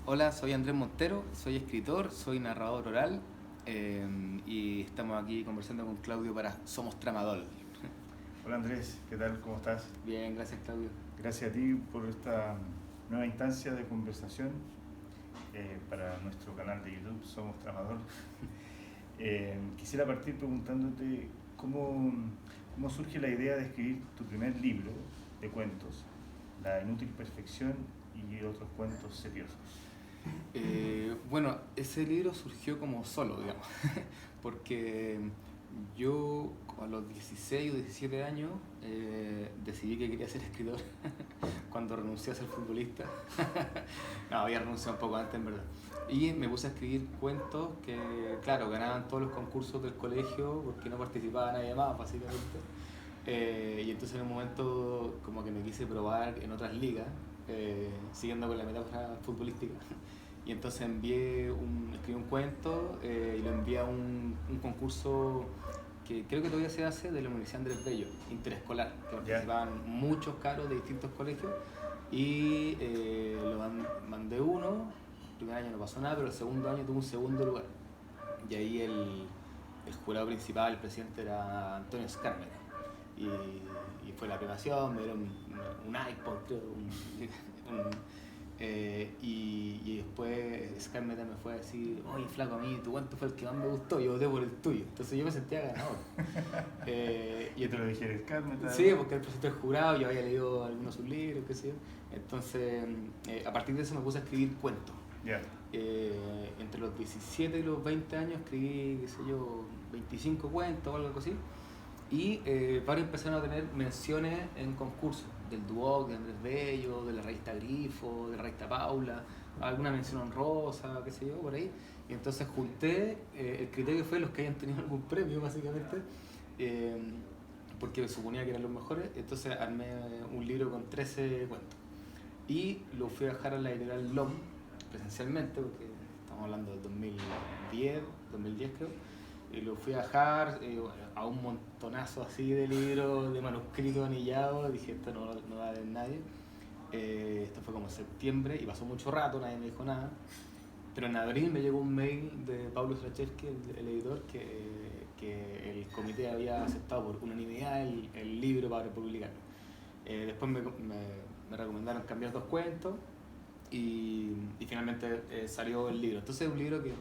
Hola, soy Andrés Montero, soy escritor, soy narrador oral y estamos aquí conversando con Claudio para Somos Tramadol. Hola Andrés, ¿qué tal? ¿Cómo estás? Bien, gracias Claudio. Gracias a ti por esta nueva instancia de conversación para nuestro canal de YouTube Somos Tramador. Quisiera partir preguntándote cómo surge la idea de escribir tu primer libro de cuentos, La inútil perfección y otros cuentos seriosos. Bueno, ese libro surgió como solo, digamos, porque yo a los 16 o 17 años decidí que quería ser escritor cuando renuncié a ser futbolista. No, había renunciado un poco antes en verdad. Y me puse a escribir cuentos que, claro, ganaban todos los concursos del colegio porque no participaba nadie más, básicamente. Y entonces en un momento como que me quise probar en otras ligas, siguiendo con la metáfora futbolística. Y entonces escribí un cuento y lo envié a un concurso que creo que todavía se hace de la Universidad Andrés Bello, interescolar, que ¿Ya? participaban muchos caros de distintos colegios y mandé uno, el primer año no pasó nada, pero el segundo año tuve un segundo lugar. Y ahí el jurado principal, el presidente era Antonio Skármeta. Y, y fue la premiación, me dieron un iPod, creo, y después Skármeta me fue a decir, oye flaco, a mí tu cuento fue el que más me gustó, yo voté por el tuyo. Entonces yo me sentía ganador. Y ¿Qué te lo dijera el Carmen? sí, porque el presidente del jurado, yo había leído algunos de sus libros, qué sé yo. Entonces, a partir de eso me puse a escribir cuentos. Ya. Entre los 17 y los 20 años escribí, qué sé yo, 25 cuentos o algo así. Y varios empezaron a tener menciones en concursos, del Duoc, de Andrés Bello, de la revista Grifo, de la revista Paula, alguna mención honrosa, qué sé yo, por ahí. Y entonces junté, el criterio fue los que hayan tenido algún premio, básicamente, eh, porque suponía que eran los mejores. Entonces armé un libro con 13 cuentos. Y lo fui a dejar a la editorial LOM presencialmente, porque estamos hablando del 2010 creo, y lo fui a dejar a un montonazo así de libros, de manuscritos anillados, dije esto no va a ver nadie. Esto fue como en septiembre y pasó mucho rato, nadie me dijo nada, pero en abril me llegó un mail de Pablo Strachewski, el editor, que el comité había aceptado por unanimidad el libro para publicarlo. Después me recomendaron cambiar dos cuentos y finalmente salió el libro. Entonces es un libro que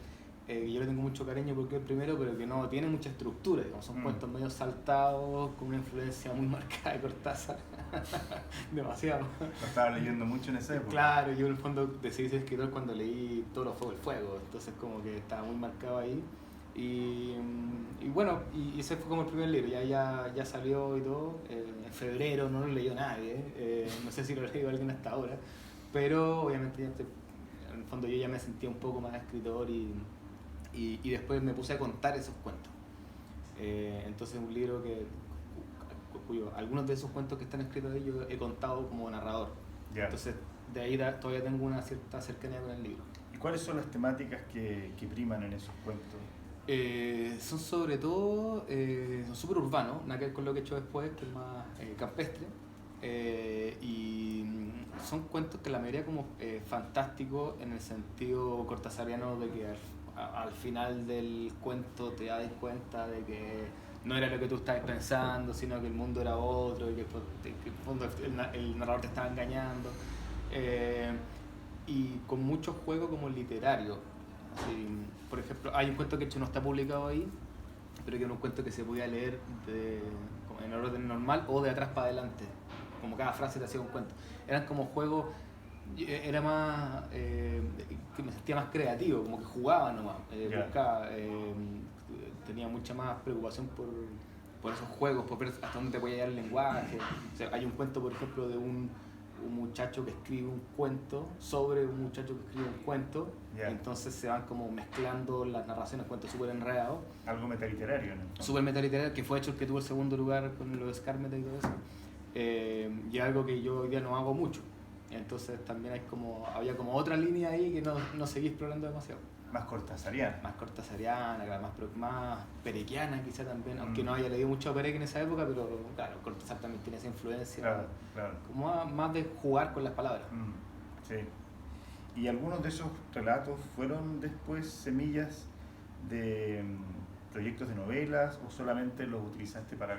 yo le tengo mucho cariño porque es el primero, pero que no tiene mucha estructura, digamos, son Mm. cuentos medio saltados, con una influencia muy marcada de Cortázar, demasiado. Lo estaba leyendo mucho en esa época. Claro, yo en el fondo decidí ser escritor cuando leí Todos los Fuegos del Fuego, entonces como que estaba muy marcado ahí. Y bueno, y ese fue como el primer libro, ya salió y todo, en febrero, no lo leyó nadie, no sé si lo leyó alguien hasta ahora, pero obviamente en el fondo yo ya me sentía un poco más escritor y después me puse a contar esos cuentos. Entonces un libro algunos de esos cuentos que están escritos ahí yo he contado como narrador. Ya. Entonces de ahí todavía tengo una cierta cercanía con el libro. ¿Y cuáles son las temáticas que priman en esos cuentos? Son sobre todo, son súper urbanos, nada que ver con lo que he hecho después, que es más campestre. Son cuentos que la mayoría como fantásticos en el sentido cortasariano de que al final del cuento te das cuenta de que no era lo que tú estabas pensando, sino que el mundo era otro y que, que en el fondo el narrador te estaba engañando. Eh, y con mucho juego como literario. Así, por ejemplo, hay un cuento que de hecho no está publicado ahí, pero que era un cuento que se podía leer como en orden normal o de atrás para adelante. Como cada frase te hacía un cuento. Eran como juegos, era más, que me sentía más creativo, como que jugaba nomás, Ya. buscaba, tenía mucha más preocupación por esos juegos, por ver hasta dónde te podía llegar el lenguaje. O sea, hay un cuento, por ejemplo, de un muchacho que escribe un cuento sobre un muchacho que escribe un cuento, Ya. entonces se van como mezclando las narraciones, cuentos súper enredados, Algo metaliterario, ¿no? súper metaliterario, que fue hecho el que tuvo el segundo lugar con los Scarmeta y todo eso, y algo que yo hoy día no hago mucho, entonces también había como otra línea ahí que no seguí explorando demasiado. Más cortasariana. Más cortasariana, claro, más perequiana quizá también, aunque Mm. no haya leído mucho a Perec en esa época, pero claro, Cortázar también tiene esa influencia, Claro, claro. como más de jugar con las palabras. Mm. Sí. ¿Y algunos de esos relatos fueron después semillas de proyectos de novelas o solamente los utilizaste para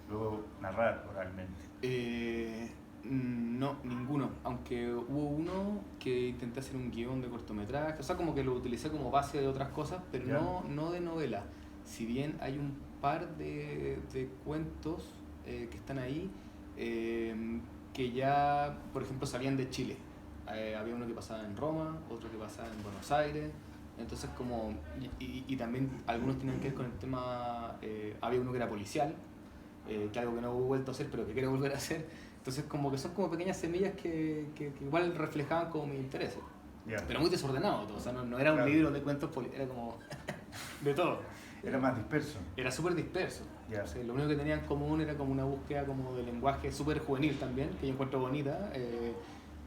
luego narrar oralmente? No, ninguno, aunque hubo uno que intenté hacer un guión de cortometraje, o sea, como que lo utilicé como base de otras cosas, pero no de novela. Si bien hay un par de cuentos que están ahí, que ya, por ejemplo, salían de Chile. Había uno que pasaba en Roma, otro que pasaba en Buenos Aires, entonces como, y también algunos tenían que ver con el tema, había uno que era policial, que algo que no he vuelto a hacer, pero que quiero volver a hacer. Entonces como que son como pequeñas semillas que igual reflejaban como mis intereses. Pero muy desordenado todo, o sea, no era un libro de cuentos, era como de todo. Era más disperso. Era súper disperso. O sea, lo único que tenían en común era como una búsqueda como de lenguaje súper juvenil también, que yo encuentro bonita,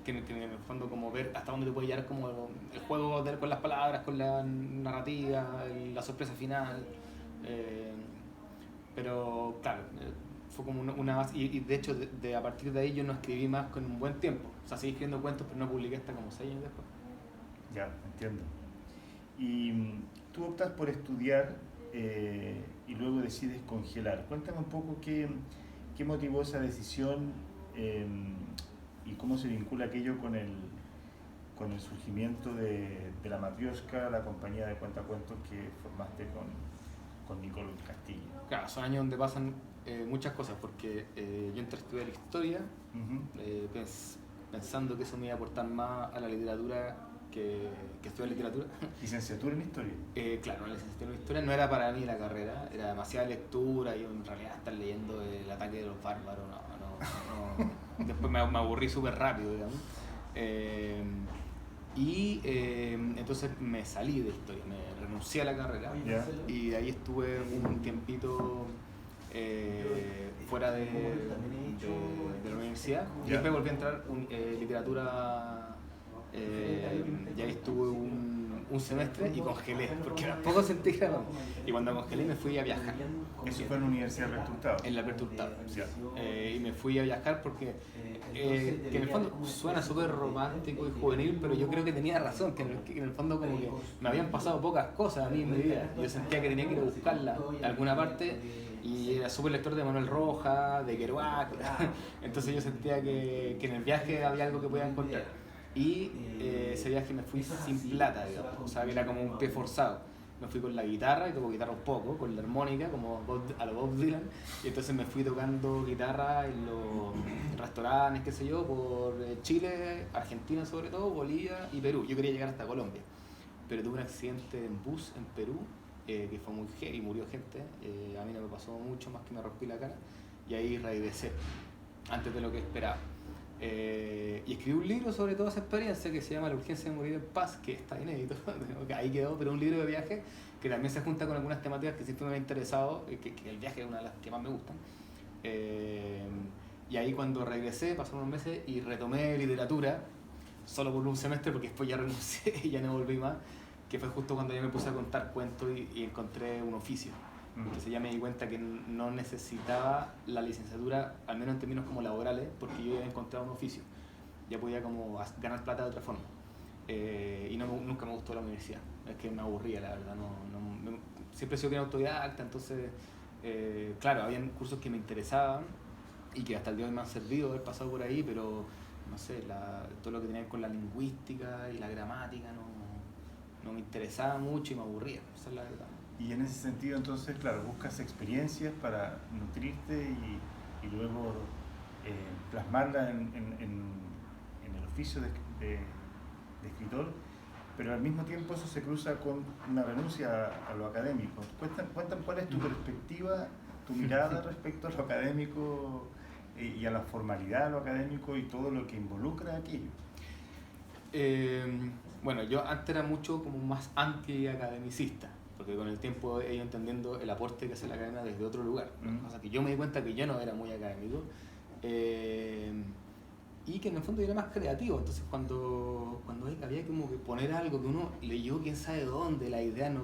que en el fondo como ver hasta dónde te puede llegar como el juego con las palabras, con la narrativa, la sorpresa final. Pero claro, fue como una base, y de hecho a partir de ahí yo no escribí más con un buen tiempo. O sea, seguí escribiendo cuentos, pero no publiqué hasta como 6 años después. Ya, entiendo. Y tú optas por estudiar y luego decides congelar. Cuéntame un poco qué motivó esa decisión y cómo se vincula aquello con el surgimiento de la Matrioshka, la compañía de cuentacuentos que formaste con Nicole Castillo. Claro, son años donde pasan muchas cosas, porque yo entré a estudiar historia, pensando que eso me iba a aportar más a la literatura que estudiar literatura. ¿Licenciatura en historia? Claro, la licenciatura en historia no era para mí la carrera, era demasiada lectura y en realidad estar leyendo El ataque de los bárbaros, no. Después me aburrí súper rápido, digamos. Entonces me salí de historia, me renuncié a la carrera y ahí estuve un tiempito fuera de la universidad y después volví a entrar literatura y ahí estuve un semestre y congelé porque tampoco sentí que era, y cuando congelé me fui a viajar. ¿Eso fue en la Universidad Alberto Hurtado? En la Alberto Hurtado, y me fui a viajar porque que en el fondo suena súper romántico y juvenil, pero yo creo que tenía razón, que en el fondo como que me habían pasado pocas cosas a mí en mi vida. Yo sentía que tenía que ir a buscarla en alguna parte y era súper lector de Manuel Rojas, de Kerouac, entonces yo sentía que en el viaje había algo que podía encontrar. Y ese viaje me fui sin plata, digamos, o sea que era como un pie forzado. Me fui con la guitarra, y toco guitarra un poco, con la armónica, como a lo Bob Dylan, y entonces me fui tocando guitarra en los restaurantes, qué sé yo, por Chile, Argentina sobre todo, Bolivia y Perú. Yo quería llegar hasta Colombia, pero tuve un accidente en bus en Perú, que fue muy heavy, murió gente, a mí no me pasó mucho más que me rompí la cara, y ahí regresé, antes de lo que esperaba. Y escribí un libro sobre toda esa experiencia que se llama La urgencia de morir en paz, que está inédito, ahí quedó, pero un libro de viaje que también se junta con algunas temáticas que siempre me ha interesado, que el viaje es una de las que más me gustan. Y ahí cuando regresé, pasaron unos meses y retomé literatura, solo por un semestre porque después ya renuncié y ya no volví más, que fue justo cuando yo me puse a contar cuentos y encontré un oficio. Entonces ya me di cuenta que no necesitaba la licenciatura, al menos en términos como laborales, porque yo ya había encontrado un oficio. Ya podía como ganar plata de otra forma. Y nunca me gustó la universidad. Es que me aburría, la verdad. Siempre he sido bien autodidacta, entonces, claro, habían cursos que me interesaban y que hasta el día de hoy me han servido haber pasado por ahí, pero no sé, todo lo que tenía que ver con la lingüística y la gramática no me interesaba mucho y me aburría, esa es la verdad. Y en ese sentido, entonces, claro, buscas experiencias para nutrirte y luego plasmarla en el oficio de escritor, pero al mismo tiempo eso se cruza con una renuncia a lo académico. Cuéntame cuál es tu perspectiva, tu mirada respecto a lo académico y a la formalidad de lo académico y todo lo que involucra aquello. Bueno, yo antes era mucho como más anti-academicista, porque con el tiempo he ido entendiendo el aporte que hace la academia desde otro lugar. O sea, que yo me di cuenta que yo no era muy académico y que en el fondo yo era más creativo. Entonces cuando había como que poner algo que uno leyó quién sabe dónde, la idea no,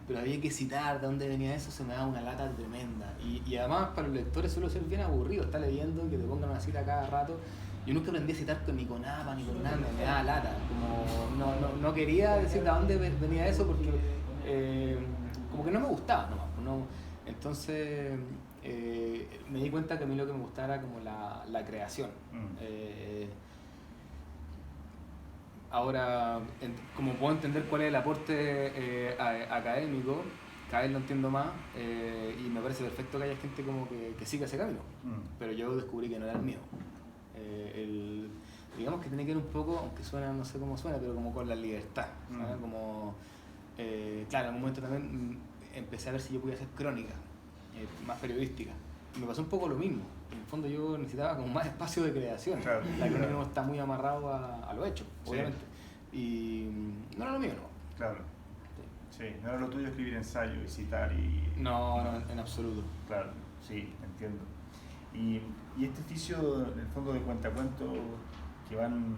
pero había que citar de dónde venía eso, se me daba una lata tremenda. Y además para los lectores suele ser bien aburrido estar leyendo y que te pongan una cita cada rato. yo nunca aprendí a citar ni con APA ni con nada, me daba lata, como no quería decir de dónde venía eso porque como que no me gustaba nomás, no, entonces me di cuenta que a mí lo que me gustaba era como la creación. Ahora, como puedo entender cuál es el aporte académico, cada vez lo entiendo más y me parece perfecto que haya gente como que siga ese camino, pero yo descubrí que no era el mío. Digamos que tiene que ver un poco, aunque suena, no sé cómo suena, pero como con la libertad, ¿sabes? Como, claro, en un momento también empecé a ver si yo podía hacer crónica, más periodística. Y me pasó un poco lo mismo. En el fondo yo necesitaba como más espacio de creación. Claro, la crónica no está muy amarrado a lo hecho, obviamente. Sí. Y no era lo mío, ¿no? Claro. Sí, no era lo tuyo escribir ensayo y citar y... No, en absoluto. Claro, sí, entiendo. Y este oficio, en el fondo, de cuentacuentos que van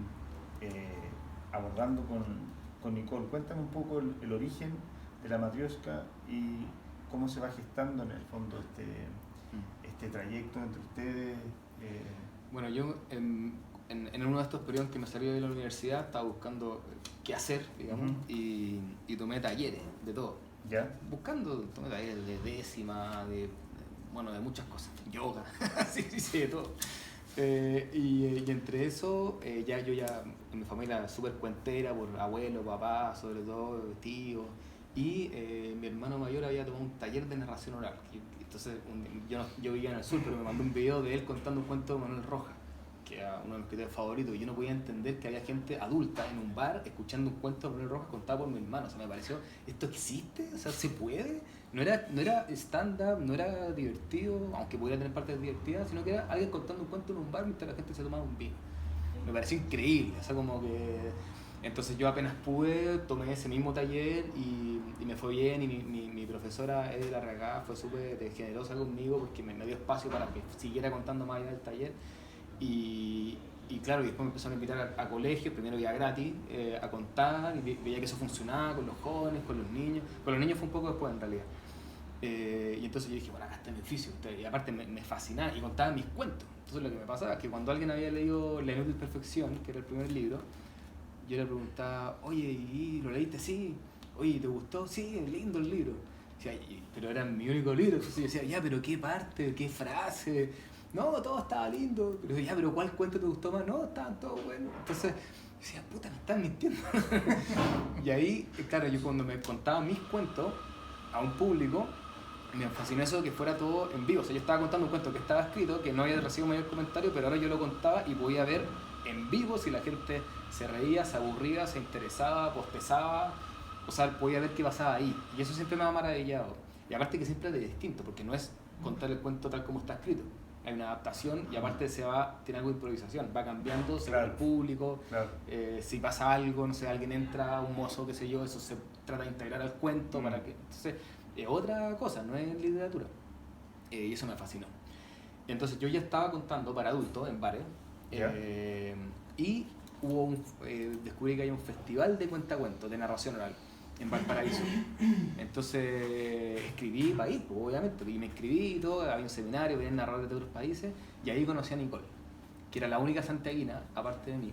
abordando con Nicole, cuéntame un poco el origen de la Matrioska y cómo se va gestando en el fondo este trayecto entre ustedes. Bueno, yo en uno de estos periodos que me salí de la universidad estaba buscando qué hacer, digamos, y tomé talleres de todo. ¿Ya? Tomé talleres de décima, de muchas cosas, yoga, sí, de todo. Y entre eso, yo en mi familia súper cuentera, por abuelo, papá, sobre todo, tío, y mi hermano mayor había tomado un taller de narración oral. Entonces, yo vivía en el sur, pero me mandó un video de él contando un cuento de Manuel Rojas, que era uno de mis escritores favoritos, y yo no podía entender que había gente adulta en un bar escuchando un cuento de Manuel Rojas contado por mi hermano. O sea, me pareció, ¿esto existe? O sea, ¿se puede? No era stand-up, no era divertido, aunque pudiera tener partes divertidas, sino que era alguien contando un cuento en un bar mientras la gente se tomaba un vino. Me pareció increíble, o sea, como que... Entonces yo apenas pude, tomé ese mismo taller y me fue bien, y mi profesora Edith Larragá fue súper generosa conmigo porque me dio espacio para que siguiera contando más allá del taller. Y claro, y después me empezaron a invitar a colegios, primero ya gratis, a contar, y veía que eso funcionaba con los jóvenes, con los niños. Con los niños fue un poco después en realidad. Y entonces yo dije, bueno, acá está mi oficio. Y aparte me fascinaba y contaba mis cuentos. Entonces lo que me pasaba es que cuando alguien había leído La Inútil Perfección, que era el primer libro, yo le preguntaba, oye, ¿y lo leíste? Sí. Oye, ¿te gustó? Sí, es lindo el libro. Decía, pero era mi único libro. Entonces yo decía, ya, pero ¿qué parte? ¿Qué frase? No, todo estaba lindo. Pero ya, pero ¿cuál cuento te gustó más? No, estaban todos buenos. Entonces decía, puta, me están mintiendo. Y ahí, claro, yo cuando me contaba mis cuentos a un público, me fascinó eso de que fuera todo en vivo. O sea, yo estaba contando un cuento que estaba escrito, que no había recibido mayor comentario, pero ahora yo lo contaba y podía ver en vivo si la gente se reía, se aburría, se interesaba, postezaba. O sea, podía ver qué pasaba ahí. Y eso siempre me ha maravillado. Y aparte que siempre es de distinto, porque no es contar el cuento tal como está escrito. Hay una adaptación y aparte tiene algo de improvisación, va cambiando según el público. Claro. Si pasa algo, no sé, alguien entra, un mozo, qué sé yo, eso se trata de integrar al cuento para que... Entonces, otra cosa, no es literatura. Y eso me fascinó. Entonces yo ya estaba contando para adultos en bares. Y descubrí que hay un festival de cuentacuentos, de narración oral, en Valparaíso. Entonces escribí para ir, obviamente, y me inscribí y todo, había un seminario, venían narradores de otros países, y ahí conocí a Nicole, que era la única santiaguina, aparte de mí.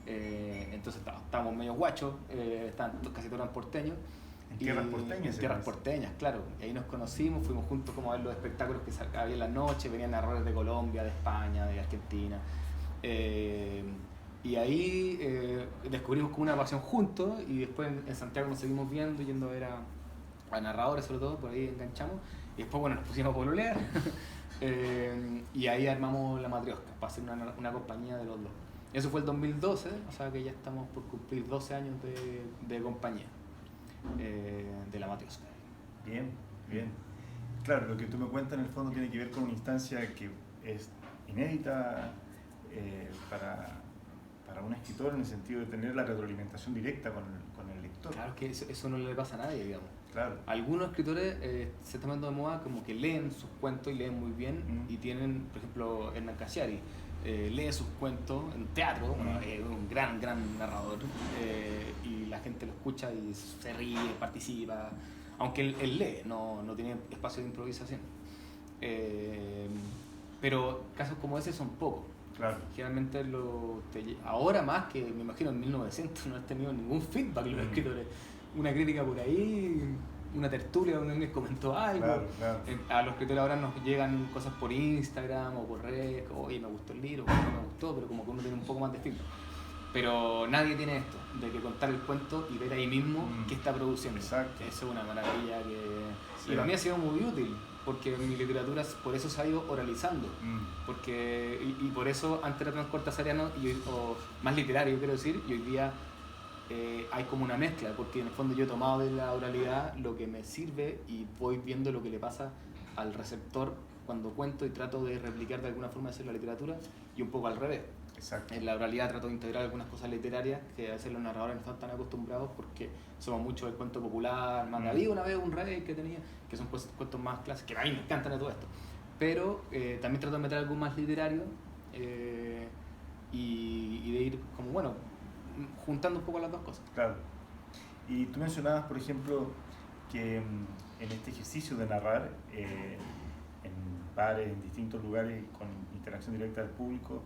Entonces estábamos medio guachos, casi todos eran porteños. ¿En tierras porteñas? En tierras porteñas, claro. Y ahí nos conocimos, fuimos juntos como a ver los espectáculos que había en la noche, venían narradores de Colombia, de España, de Argentina. Y ahí descubrimos como una pasión juntos, y después en Santiago nos seguimos viendo, yendo a ver a narradores sobre todo, por ahí enganchamos, y después bueno, nos pusimos a pololear y ahí armamos La Matrioska para hacer una compañía de los dos. Eso fue el 2012, o sea que ya estamos por cumplir 12 años de compañía de La Matrioska. Bien, bien. Claro, lo que tú me cuentas en el fondo tiene que ver con una instancia que es inédita para un escritor, en el sentido de tener la retroalimentación directa con el lector. Claro, que eso no le pasa a nadie, digamos. Claro. Algunos escritores se están dando de moda como que leen sus cuentos y leen muy bien, y tienen, por ejemplo, Hernán Casiari, lee sus cuentos en teatro, un gran narrador, y la gente lo escucha y se ríe, participa, aunque él lee, no tiene espacio de improvisación. Pero casos como ese son pocos. Claro. Generalmente ahora más que me imagino en 1900 no has tenido ningún feedback los escritores. Una crítica por ahí, una tertulia donde alguien comentó algo. Claro, claro. A los escritores ahora nos llegan cosas por Instagram o por redes, oye, me gustó el libro, no me gustó, pero como que uno tiene un poco más de feedback. Pero nadie tiene esto, de que contar el cuento y ver ahí mismo qué está produciendo. Exacto. Eso es una maravilla que... Sí. Y para mí ha sido muy útil, porque mi literatura por eso se ha ido oralizando. Porque, y por eso antes era más cortasariano o más literario, quiero decir, y hoy día hay como una mezcla, porque en el fondo yo he tomado de la oralidad lo que me sirve y voy viendo lo que le pasa al receptor cuando cuento y trato de replicar de alguna forma hacer la literatura, y un poco al revés. Exacto. En la oralidad trato de integrar algunas cosas literarias que a veces los narradores no están tan acostumbrados porque somos mucho del cuento popular, más había una vez un rey que tenía, que son cuentos más clásicos, que a mí me encantan de todo esto. Pero también trato de meter algo más literario y de ir como, bueno, juntando un poco las dos cosas. Claro. Y tú mencionabas, por ejemplo, que en este ejercicio de narrar en bares, en distintos lugares, con interacción directa del público,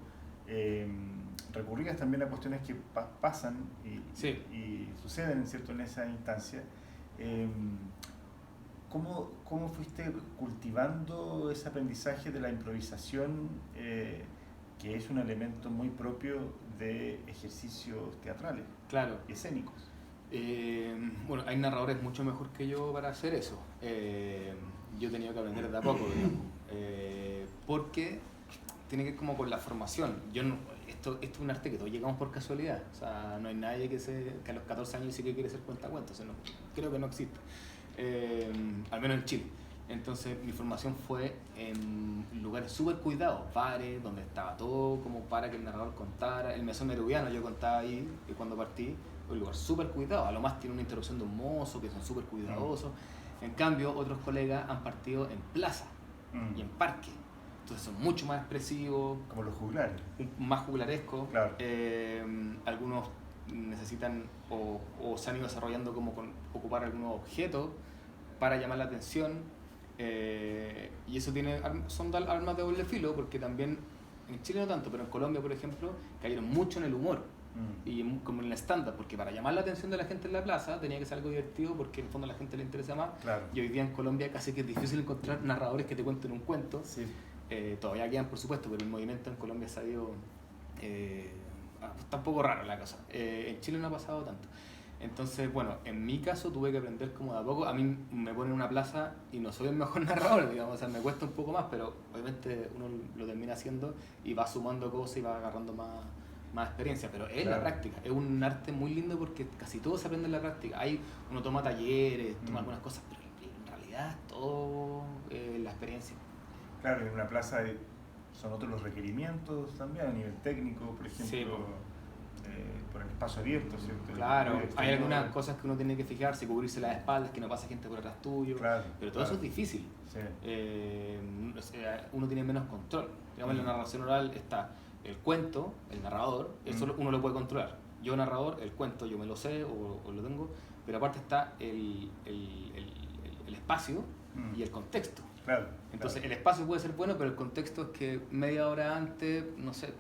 recurrías también a cuestiones que pasan y suceden, ¿cierto?, en esa instancia. ¿Cómo fuiste cultivando ese aprendizaje de la improvisación, que es un elemento muy propio de ejercicios teatrales, claro, y escénicos? Bueno, hay narradores mucho mejor que yo para hacer eso. Yo he tenido que aprender de a poco, digamos, porque tiene que ver como con la formación. Esto es un arte que todos llegamos por casualidad. O sea, no hay nadie que a los 14 años sí que quiere ser cuentacuentos. O sea, creo que no existe. Al menos en Chile. Entonces mi formación fue en lugares súper cuidados, bares, donde estaba todo como para que el narrador contara. El Mesón Nerubiano yo contaba ahí cuando partí, un lugar súper cuidado. A lo más tiene una interrupción de un mozo, que son súper cuidadosos. En cambio, otros colegas han partido en plaza y en parque. Entonces son mucho más expresivos. Como los juglares. Más juglarescos. Claro. Algunos necesitan o se han ido desarrollando como con ocupar algunos objetos para llamar la atención. Y eso son armas de doble filo, porque también en Chile no tanto, pero en Colombia, por ejemplo, cayeron mucho en el humor y como en el stand-up, porque para llamar la atención de la gente en la plaza tenía que ser algo divertido, porque en el fondo a la gente le interesa más. Claro. Y hoy día en Colombia casi que es difícil encontrar narradores que te cuenten un cuento. Sí. Todavía quedan, por supuesto, pero el movimiento en Colombia se ha ido... está un poco raro la cosa. En Chile no ha pasado tanto. Entonces, bueno, en mi caso tuve que aprender como de a poco. A mí me ponen en una plaza y no soy el mejor narrador, digamos, o sea, me cuesta un poco más, pero obviamente uno lo termina haciendo y va sumando cosas y va agarrando más experiencia, pero es la práctica. Es un arte muy lindo porque casi todo se aprende en la práctica. Uno toma talleres, toma algunas cosas, pero en realidad todo la experiencia. Claro, en una plaza son otros los requerimientos también a nivel técnico, por ejemplo. Sí, por el espacio abierto, ¿cierto? Claro, hay algunas cosas que uno tiene que fijarse, cubrirse las espaldas, que no pase gente por atrás tuyo, claro, pero todo eso es difícil. Sí. Uno tiene menos control. Digamos, en la narración oral está el cuento, el narrador, eso uno lo puede controlar. Yo narrador, el cuento yo me lo sé o lo tengo, pero aparte está el espacio y el contexto. Claro, entonces el espacio puede ser bueno, pero el contexto es que media hora antes, no sé,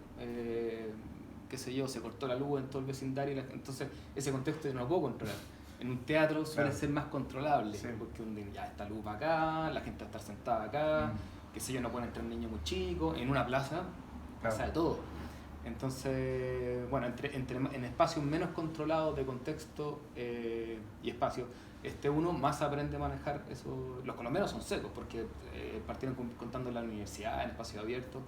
qué sé yo, se cortó la luz en todo el vecindario, entonces ese contexto yo no lo puedo controlar. En un teatro suele ser más controlable, porque ya está luz acá, la gente va a estar sentada acá, qué sé yo, no pueden entrar niños muy chicos, en una plaza pasa de todo. Entonces, bueno, en espacios menos controlados de contexto y espacio, uno más aprende a manejar eso. Los colombianos son secos porque partieron contando en la universidad, en espacios abiertos.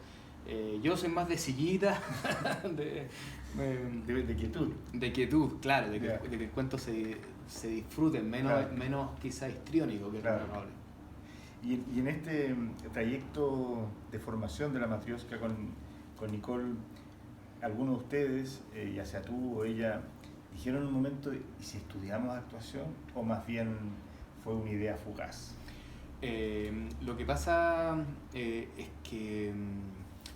Yo soy más de sillita, de quietud. De quietud, claro, de que el cuento se disfrute, menos quizá histriónico que los narradores. Y en este trayecto de formación de la Matrioska con Nicole, ¿alguno de ustedes, ya sea tú o ella, dijeron en un momento, ¿y si estudiamos actuación? ¿O más bien fue una idea fugaz? Lo que pasa es que,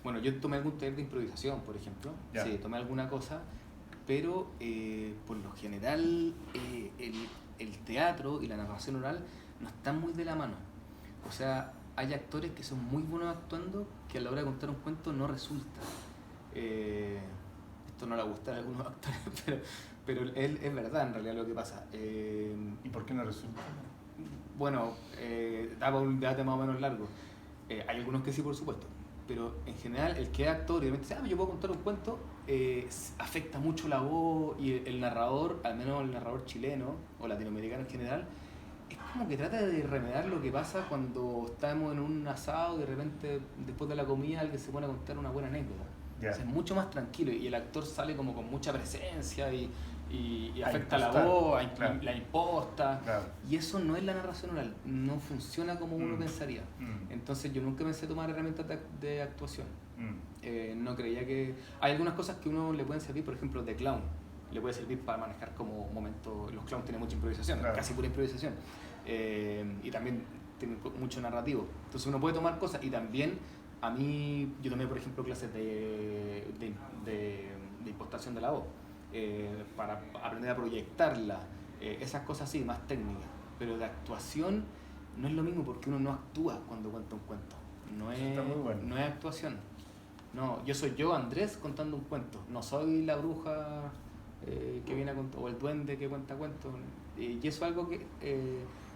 bueno, yo tomé algún taller de improvisación, por ejemplo, sí, tomé alguna cosa, pero por lo general el teatro y la narración oral no están muy de la mano. O sea, hay actores que son muy buenos actuando que a la hora de contar un cuento no resulta. Esto no le gusta a algunos actores, pero es verdad en realidad lo que pasa. ¿Y por qué no resulta? Bueno, daba un debate más o menos largo. Hay algunos que sí, por supuesto, pero en general el que es actor y realmente dice, yo puedo contar un cuento, afecta mucho la voz y el narrador, al menos el narrador chileno o latinoamericano en general, es como que trata de remediar lo que pasa cuando estamos en un asado y de repente después de la comida alguien se pone a contar una buena anécdota. Yeah. O sea, es mucho más tranquilo y el actor sale como con mucha presencia y afecta la impostar, voz, claro. la imposta. Claro. Y eso no es la narración oral, no funciona como uno pensaría. Entonces yo nunca pensé tomar herramientas de actuación. No creía que... Hay algunas cosas que uno le pueden servir, por ejemplo, de clown. Le puede servir para manejar como momentos... Los clowns tienen mucha improvisación, claro. casi pura improvisación. Y también tienen mucho narrativo. Entonces uno puede tomar cosas y también a mí... Yo tomé, por ejemplo, clases de impostación de la voz. Para aprender a proyectarla, esas cosas sí, más técnicas, pero de actuación no es lo mismo porque uno no actúa cuando cuenta un cuento, no es actuación, no, yo soy yo, Andrés, contando un cuento, no soy la bruja que viene a contar, o el duende que cuenta cuentos, y eso es algo que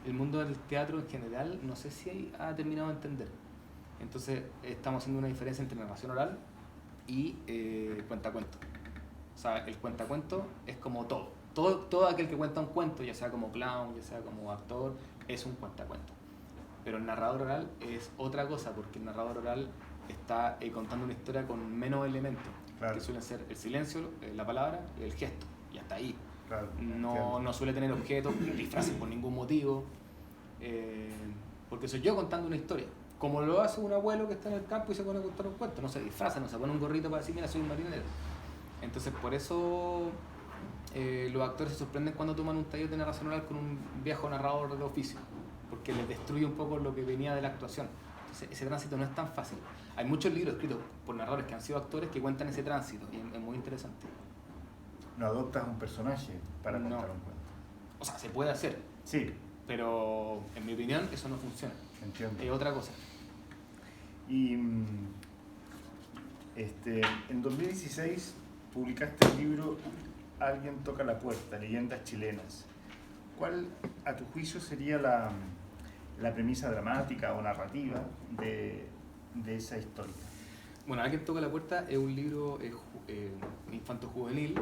el mundo del teatro en general no sé si ha terminado de entender. Entonces estamos haciendo una diferencia entre narración oral y cuentacuentos. O sea, el cuentacuento es como todo aquel que cuenta un cuento, ya sea como clown, ya sea como actor, es un cuentacuento. Pero el narrador oral es otra cosa, porque el narrador oral está contando una historia con menos elementos, claro, que suelen ser el silencio, la palabra y el gesto, y hasta ahí. Claro, no suele tener objetos, disfraces por ningún motivo, porque soy yo contando una historia. Como lo hace un abuelo que está en el campo y se pone a contar un cuento, no se disfraza, no se pone un gorrito para decir, mira, soy un marinero. Entonces, por eso los actores se sorprenden cuando toman un taller de narración oral con un viejo narrador de oficio, porque les destruye un poco lo que venía de la actuación. Entonces, ese tránsito no es tan fácil. Hay muchos libros escritos por narradores que han sido actores que cuentan ese tránsito y es muy interesante. No adoptas un personaje para contar un cuento. O sea, se puede hacer. Sí. Pero, en mi opinión, eso no funciona. Entiendo. Es otra cosa. Y en 2016 publicaste el libro Alguien toca la puerta, leyendas chilenas. ¿Cuál, a tu juicio, sería la premisa dramática o narrativa de esa historia? Bueno, Alguien toca la puerta es un libro infanto-juvenil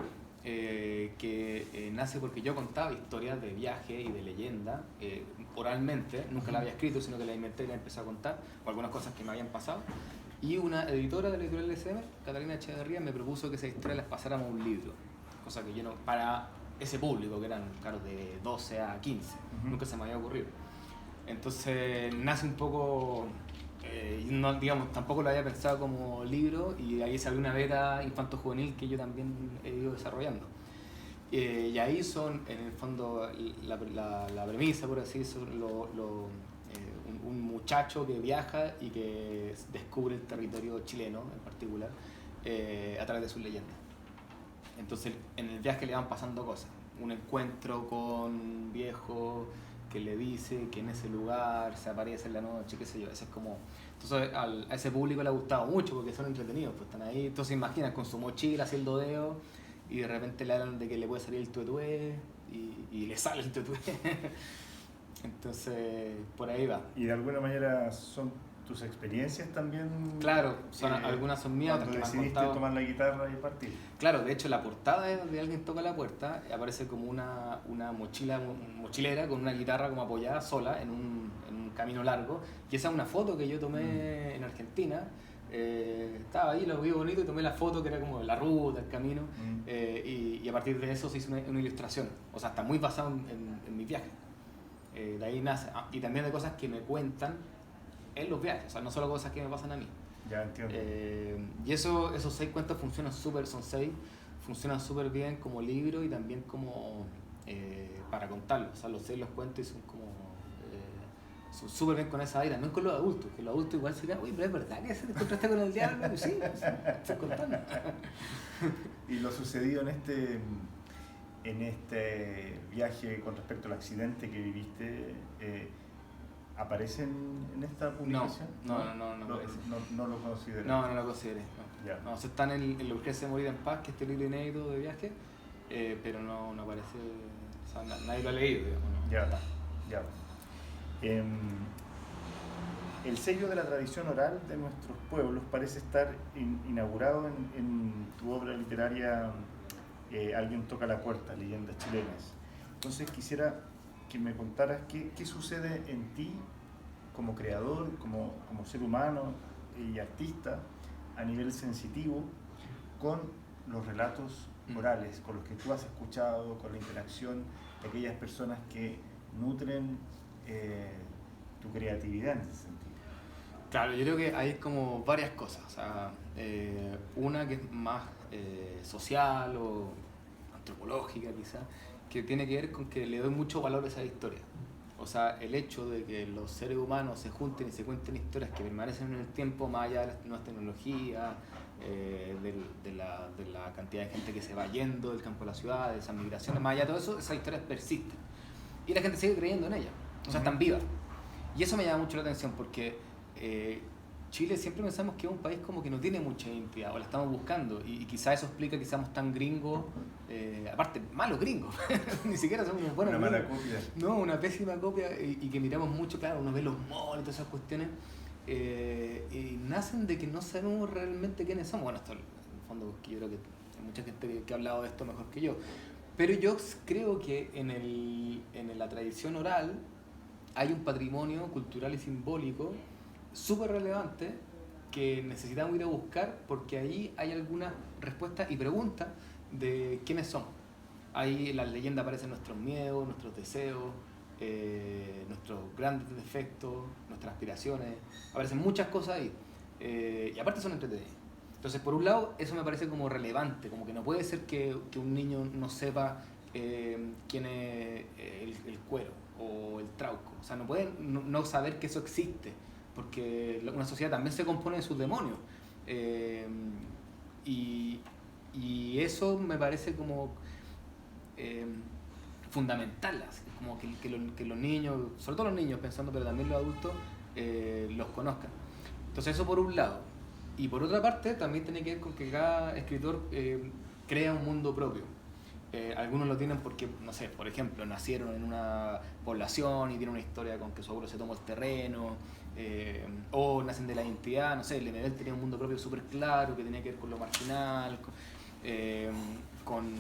que nace porque yo contaba historias de viaje y de leyenda oralmente, nunca la había escrito, sino que la inventé y la empecé a contar, o algunas cosas que me habían pasado. Y una editora de la editorial SM, Catalina Echeverría, me propuso que esas historias las pasáramos a un libro, cosa que yo no, para ese público que eran, claro, de 12 a 15, nunca se me había ocurrido. Entonces nace un poco, no, digamos, tampoco lo había pensado como libro, y ahí salió una beta infanto-juvenil que yo también he ido desarrollando. Y ahí son, en el fondo, la premisa, por así decirlo, un muchacho que viaja y que descubre el territorio chileno en particular a través de sus leyendas. Entonces en el viaje le van pasando cosas, un encuentro con un viejo que le dice que en ese lugar se aparece en la noche, qué sé yo, ese es como... Entonces a ese público le ha gustado mucho porque son entretenidos, pues están ahí, entonces imaginan con su mochila haciendo dedo y de repente le hablan de que le puede salir el tuetué y le sale el tuetué. Entonces, por ahí va. Y de alguna manera son tus experiencias también. Claro, algunas son mías, otras que me han contado. Decidiste tomar la guitarra y partir. Claro, de hecho la portada de Alguien toca la puerta aparece como una mochilera con una guitarra como apoyada sola en un camino largo. Y esa es una foto que yo tomé en Argentina. Estaba ahí, lo vi bonito y tomé la foto que era como la ruta, el camino. Y a partir de eso se hizo una ilustración. O sea, está muy basado en mis viajes. De ahí nace, y también de cosas que me cuentan en los viajes, o sea, no solo cosas que me pasan a mí. Ya entiendo. Y esos 6 cuentos funcionan son 6, funcionan súper bien como libro y también como para contarlos. O sea, los 6 los cuento y son como son súper bien con esa aire, no con los adultos, que los adultos igual se quedan, uy, pero es verdad que se te encontraste con el diablo, sí, estoy contando. Y lo sucedido en este viaje con respecto al accidente que viviste, ¿aparece en esta publicación? No aparece. No lo considero. No lo consideré. No. Ya. No, se están en La urgencia de morir en paz, que es este libro inédito de viaje, pero no aparece, o sea, nadie lo ha leído, digamos. No. Ya. El sello de la tradición oral de nuestros pueblos parece estar inaugurado en tu obra literaria Alguien toca la puerta, leyendas chilenas. Entonces quisiera que me contaras qué sucede en ti como creador, como ser humano y artista a nivel sensitivo con los relatos orales, con los que tú has escuchado, con la interacción de aquellas personas que nutren tu creatividad en ese sentido. Claro, yo creo que hay como varias cosas. O sea, una que es más social o antropológica quizás, que tiene que ver con que le doy mucho valor a esa historia. O sea, el hecho de que los seres humanos se junten y se cuenten historias que permanecen en el tiempo más allá de las nuevas tecnologías, de la cantidad de gente que se va yendo del campo a la ciudad, de esas migraciones, más allá de todo eso, esas historias persisten. Y la gente sigue creyendo en ellas, o sea, están vivas. Y eso me llama mucho la atención porque Chile siempre pensamos que es un país como que no tiene mucha identidad, o la estamos buscando, y quizás eso explica que seamos tan gringos, aparte, malos gringos, ni siquiera somos unos buenos gringos. Una gringos. mala copia. No, una pésima copia, y que miramos mucho, claro, uno ve los malls y todas esas cuestiones, y nacen de que no sabemos realmente quiénes somos. Bueno, esto en el fondo yo creo que hay mucha gente que ha hablado de esto mejor que yo, pero yo creo que en la tradición oral hay un patrimonio cultural y simbólico súper relevante que necesitamos ir a buscar, porque ahí hay algunas respuestas y preguntas de quiénes somos. Ahí en las leyendas aparecen nuestros miedos, nuestros deseos, nuestros grandes defectos, nuestras aspiraciones, aparecen muchas cosas ahí, y aparte son entretenidas. Entonces, por un lado, eso me parece como relevante, como que no puede ser que un niño no sepa quién es el cuero o el trauco, o sea, no puede no saber que eso existe, porque una sociedad también se compone de sus demonios, y eso me parece como fundamental, así, como que los niños, sobre todo los niños pensando, pero también los adultos, los conozcan. Entonces eso por un lado, y por otra parte también tiene que ver con que cada escritor crea un mundo propio. Algunos lo tienen porque, no sé, por ejemplo, nacieron en una población y tienen una historia con que su abuelo se tomó el terreno, o nacen de la identidad, no sé, Lemebel tenía un mundo propio súper claro que tenía que ver con lo marginal, con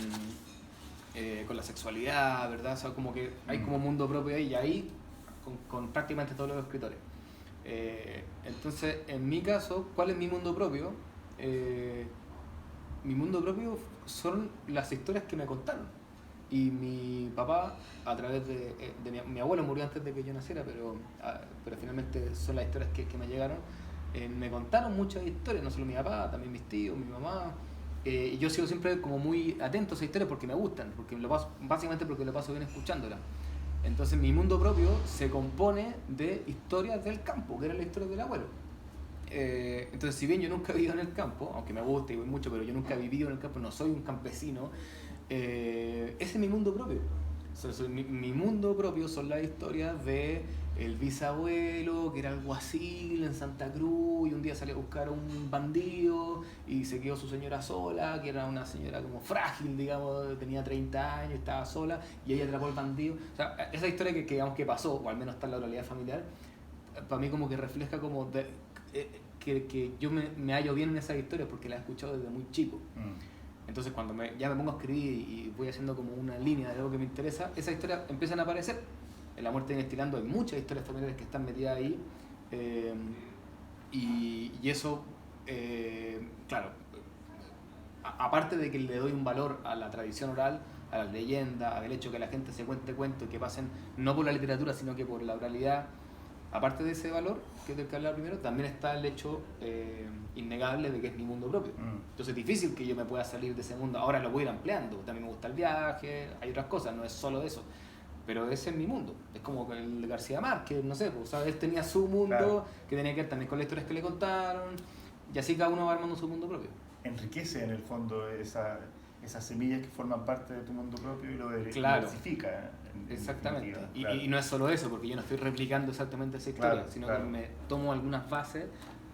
la sexualidad, ¿verdad? O sea, como que hay como un mundo propio ahí, y ahí con prácticamente todos los escritores. Entonces, en mi caso, ¿cuál es mi mundo propio? Mi mundo propio son las historias que me contaron. Y mi papá, a través de mi abuelo murió antes de que yo naciera, pero finalmente son las historias que me llegaron. Me contaron muchas historias, no solo mi papá, también mis tíos, mi mamá. Y yo sigo siempre como muy atento a esas historias porque me gustan, básicamente porque lo paso bien escuchándolas. Entonces mi mundo propio se compone de historias del campo, que eran las historias del abuelo. Entonces, si bien yo nunca he vivido en el campo, aunque me guste y voy mucho, pero yo nunca he vivido en el campo, no soy un campesino, ese es mi mundo propio. Mi mundo propio son las historias de el bisabuelo que era alguacil en Santa Cruz y un día salió a buscar a un bandido y se quedó su señora sola, que era una señora como frágil, digamos, tenía 30 años, estaba sola y ella atrapó al bandido. O sea, esa historia que digamos que pasó, o al menos está en la oralidad familiar, para mí como que refleja como que yo me hallo bien en esas historias porque las he escuchado desde muy chico. Entonces cuando ya me pongo a escribir y voy haciendo como una línea de algo que me interesa, esas historias empiezan a aparecer. En La muerte de Estilando hay muchas historias familiares que están metidas ahí, y eso, claro, aparte de que le doy un valor a la tradición oral, a las leyendas, al hecho que la gente se cuente cuentos que pasen no por la literatura sino que por la oralidad. Aparte de ese valor, que es del que hablaba primero, también está el hecho innegable de que es mi mundo propio. Entonces es difícil que yo me pueda salir de ese mundo. Ahora lo voy a ir ampliando. También me gusta el viaje, hay otras cosas, no es solo eso. Pero ese es mi mundo. Es como el de García Márquez, no sé, pues, ¿sabes? Él tenía su mundo, claro, que tenía que ver también con las historias que le contaron, y así cada uno va armando su mundo propio. Enriquece en el fondo esas semillas que forman parte de tu mundo propio y lo claro, diversifica. Exactamente. definitiva, Y, claro. y no es solo eso, porque yo no estoy replicando exactamente esa historia, Claro, sino claro. que me tomo algunas bases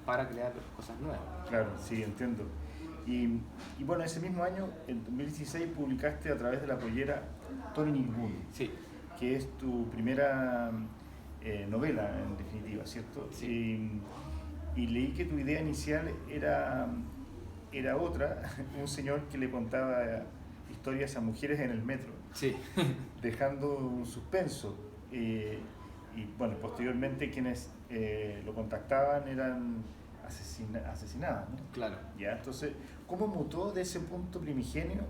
para crear cosas nuevas. Claro, sí, entiendo. Y bueno, ese mismo año, en 2016, publicaste a través de la pollera Tony Ninguno, Sí, que es tu primera novela, en definitiva, ¿cierto? sí. Y leí que tu idea inicial era otra, un señor que le contaba historias a mujeres en el metro, Sí, dejando un suspenso. Y bueno, posteriormente quienes lo contactaban eran asesinadas, ¿no? claro. Ya, entonces, ¿cómo mutó de ese punto primigenio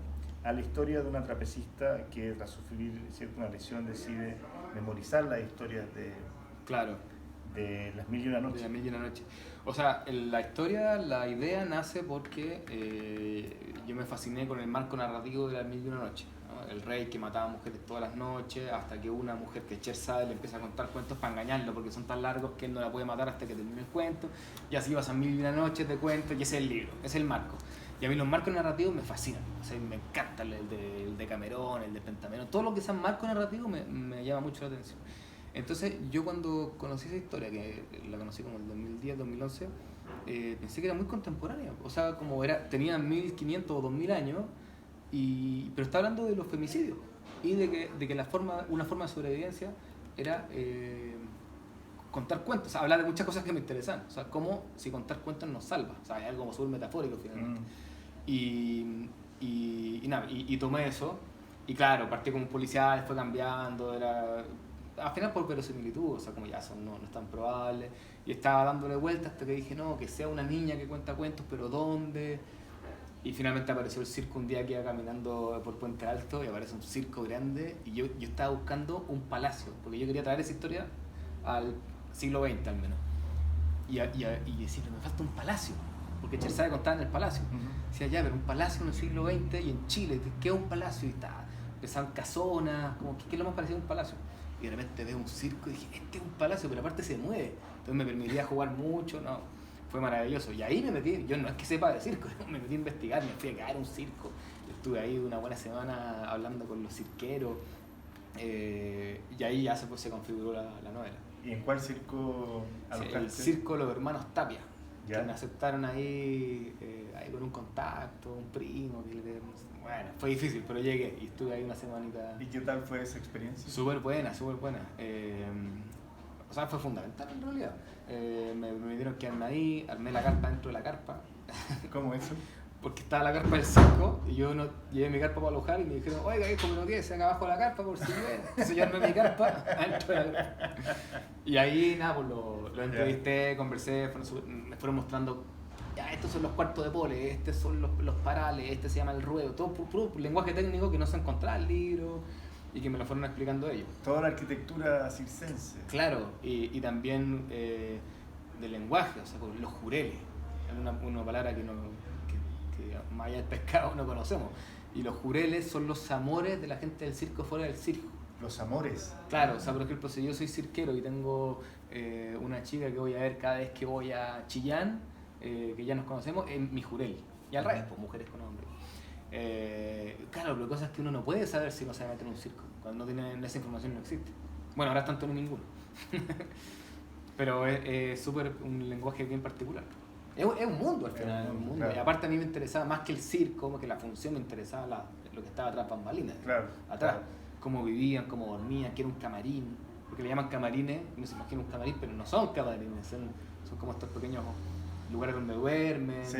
a la historia de una trapecista que tras sufrir una lesión decide memorizar las historias Claro, de Las Mil y una de Noches? La Mil y una Noche. O sea, la historia, la idea nace porque yo me fasciné con el marco narrativo de La Mil y una Noche, ¿no? El rey que mataba mujeres todas las noches, hasta que una mujer que es Scheherazade le empieza a contar cuentos para engañarlo, porque son tan largos que él no la puede matar hasta que termine el cuento, y así pasan Mil y una Noches de cuentos, y ese es el libro, ese es el marco. Y a mí los marcos narrativos me fascinan, o sea, me encanta el de Camerón, el de Pentamerón, todo lo que sea marco narrativo me llama mucho la atención. Entonces yo cuando conocí esa historia, que la conocí como en 2010, 2011, pensé que era muy contemporánea, o sea, como tenía 1500 o 2000 años, pero está hablando de los femicidios y de que una forma de sobrevivencia era contar cuentos, o sea, hablar de muchas cosas que me interesan, o sea, como si contar cuentos nos salva, o sea, es algo como súper metafórico finalmente. Y nada, y tomé eso, y claro, partí como un policial, fue cambiando, al final por verosimilitud, o sea, como ya no es tan probable, y estaba dándole vueltas hasta que dije, no, que sea una niña que cuenta cuentos, pero ¿dónde? Y finalmente apareció el circo un día que iba caminando por Puente Alto y aparece un circo grande y yo estaba buscando un palacio, porque yo quería traer esa historia al siglo XX al menos. Y decía, pero me falta un palacio, porque Scheherazade contaba en el palacio. Decía, ya, pero un palacio en el siglo XX y en Chile, ¿qué es un palacio? Y estaba, empezaban casonas, como, ¿qué es lo más parecido a un palacio? Y de repente veo un circo y dije, este es un palacio, pero aparte se mueve. Entonces me permitía jugar mucho, ¿no? Fue maravilloso. Y ahí me metí, yo no es que sepa de circo, me metí a investigar, me fui a caer a un circo. Estuve ahí una buena semana hablando con los cirqueros. Y ahí ya se configuró la novela. ¿Y en cuál circo alojaste? El circo de los hermanos Tapia. ¿Ya? Que me aceptaron ahí con un contacto, un primo. Bueno, fue difícil, pero llegué y estuve ahí una semanita. ¿Y qué tal fue esa experiencia? Súper buena, súper buena. O sea, fue fundamental en realidad. Me dieron que armar ahí, armé la carpa dentro de la carpa. ¿Cómo eso? Porque estaba la carpa del circo y yo no llevé mi carpa para alojar y me dijeron, oiga, hijo, pero no quede acá abajo de la carpa por si llueve. Entonces yo armé mi carpa dentro de la carpa. Y ahí nada, pues lo entrevisté, conversé, me fueron mostrando, ya, estos son los cuartos de pole, estos son los parales, este se llama el ruedo, todo puro lenguaje técnico que no se encontraba en el libro y que me lo fueron explicando ellos. Toda la arquitectura circense. Claro, y también de lenguaje, o sea, con los jureles, es una palabra que más allá del pescado no conocemos. Y los jureles son los amores de la gente del circo fuera del circo. Los amores. Claro, o sea, por ejemplo, si yo soy cirquero y tengo una chica que voy a ver cada vez que voy a Chillán, que ya nos conocemos, es mi jurel. Y al revés, pues mujeres con hombres. Claro, pero cosas que uno no puede saber si no se mete en un circo. Cuando no tiene esa información no existe. Bueno, ahora tanto en ninguno. Pero es súper un lenguaje bien particular. Es un mundo al final, un mundo. Claro. Y aparte a mí me interesaba más que el circo, como que la función, me interesaba lo que estaba atrás bambalinas. Claro. Atrás. Claro. Cómo vivían, cómo dormían, que era un camarín. Porque le llaman camarines, uno se imagina un camarín, pero no son camarines, son como estos pequeños lugares donde duermen, Sí,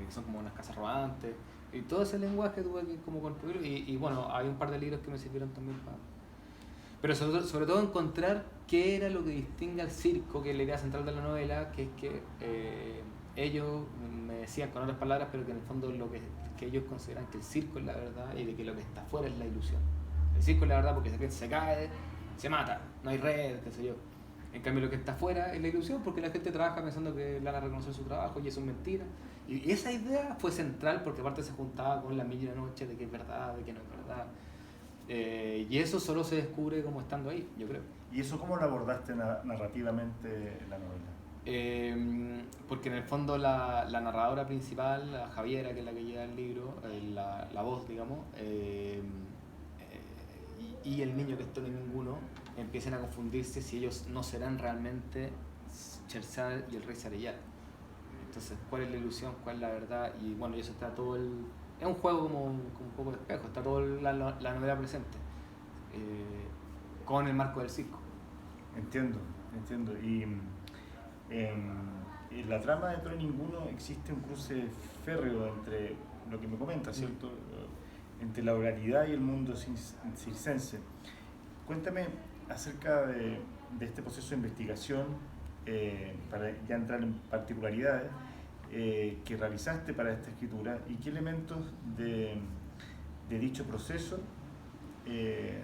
son como unas casas rodantes. Y todo ese lenguaje tuve que como construirlo. Y bueno, hay un par de libros que me sirvieron también para... Pero sobre todo encontrar qué era lo que distingue al circo, que es la idea central de la novela, que es que ellos me decían con otras palabras, pero que en el fondo que ellos consideran que el circo es la verdad y de que lo que está afuera es la ilusión. El circo es la verdad porque se cae, se mata, no hay red, qué sé yo. En cambio lo que está afuera es la ilusión porque la gente trabaja pensando que le van a reconocer su trabajo y eso es mentira. Y esa idea fue central porque aparte se juntaba con La Mil y una Noche de que es verdad, de que no es verdad. Y eso solo se descubre como estando ahí, yo creo. ¿Y eso cómo lo abordaste narrativamente en la novela? Porque en el fondo la narradora principal, la Javiera, que es la que lleva el libro, la voz, digamos, y el niño que es todo y ninguno empiecen a confundirse si ellos no serán realmente Shersad y el rey Sareyal. Entonces, ¿cuál es la ilusión? ¿Cuál es la verdad? Y bueno, y eso está todo el... Es un juego como un poco de espejo, está toda la novela presente, con el marco del circo. Entiendo. Y en la trama de Todo y Ninguno existe un cruce férreo entre lo que me comentas, ¿cierto? Entre la oralidad y el mundo circense. Cuéntame acerca de este proceso de investigación, para ya entrar en particularidades, que realizaste para esta escritura y qué elementos de dicho proceso, que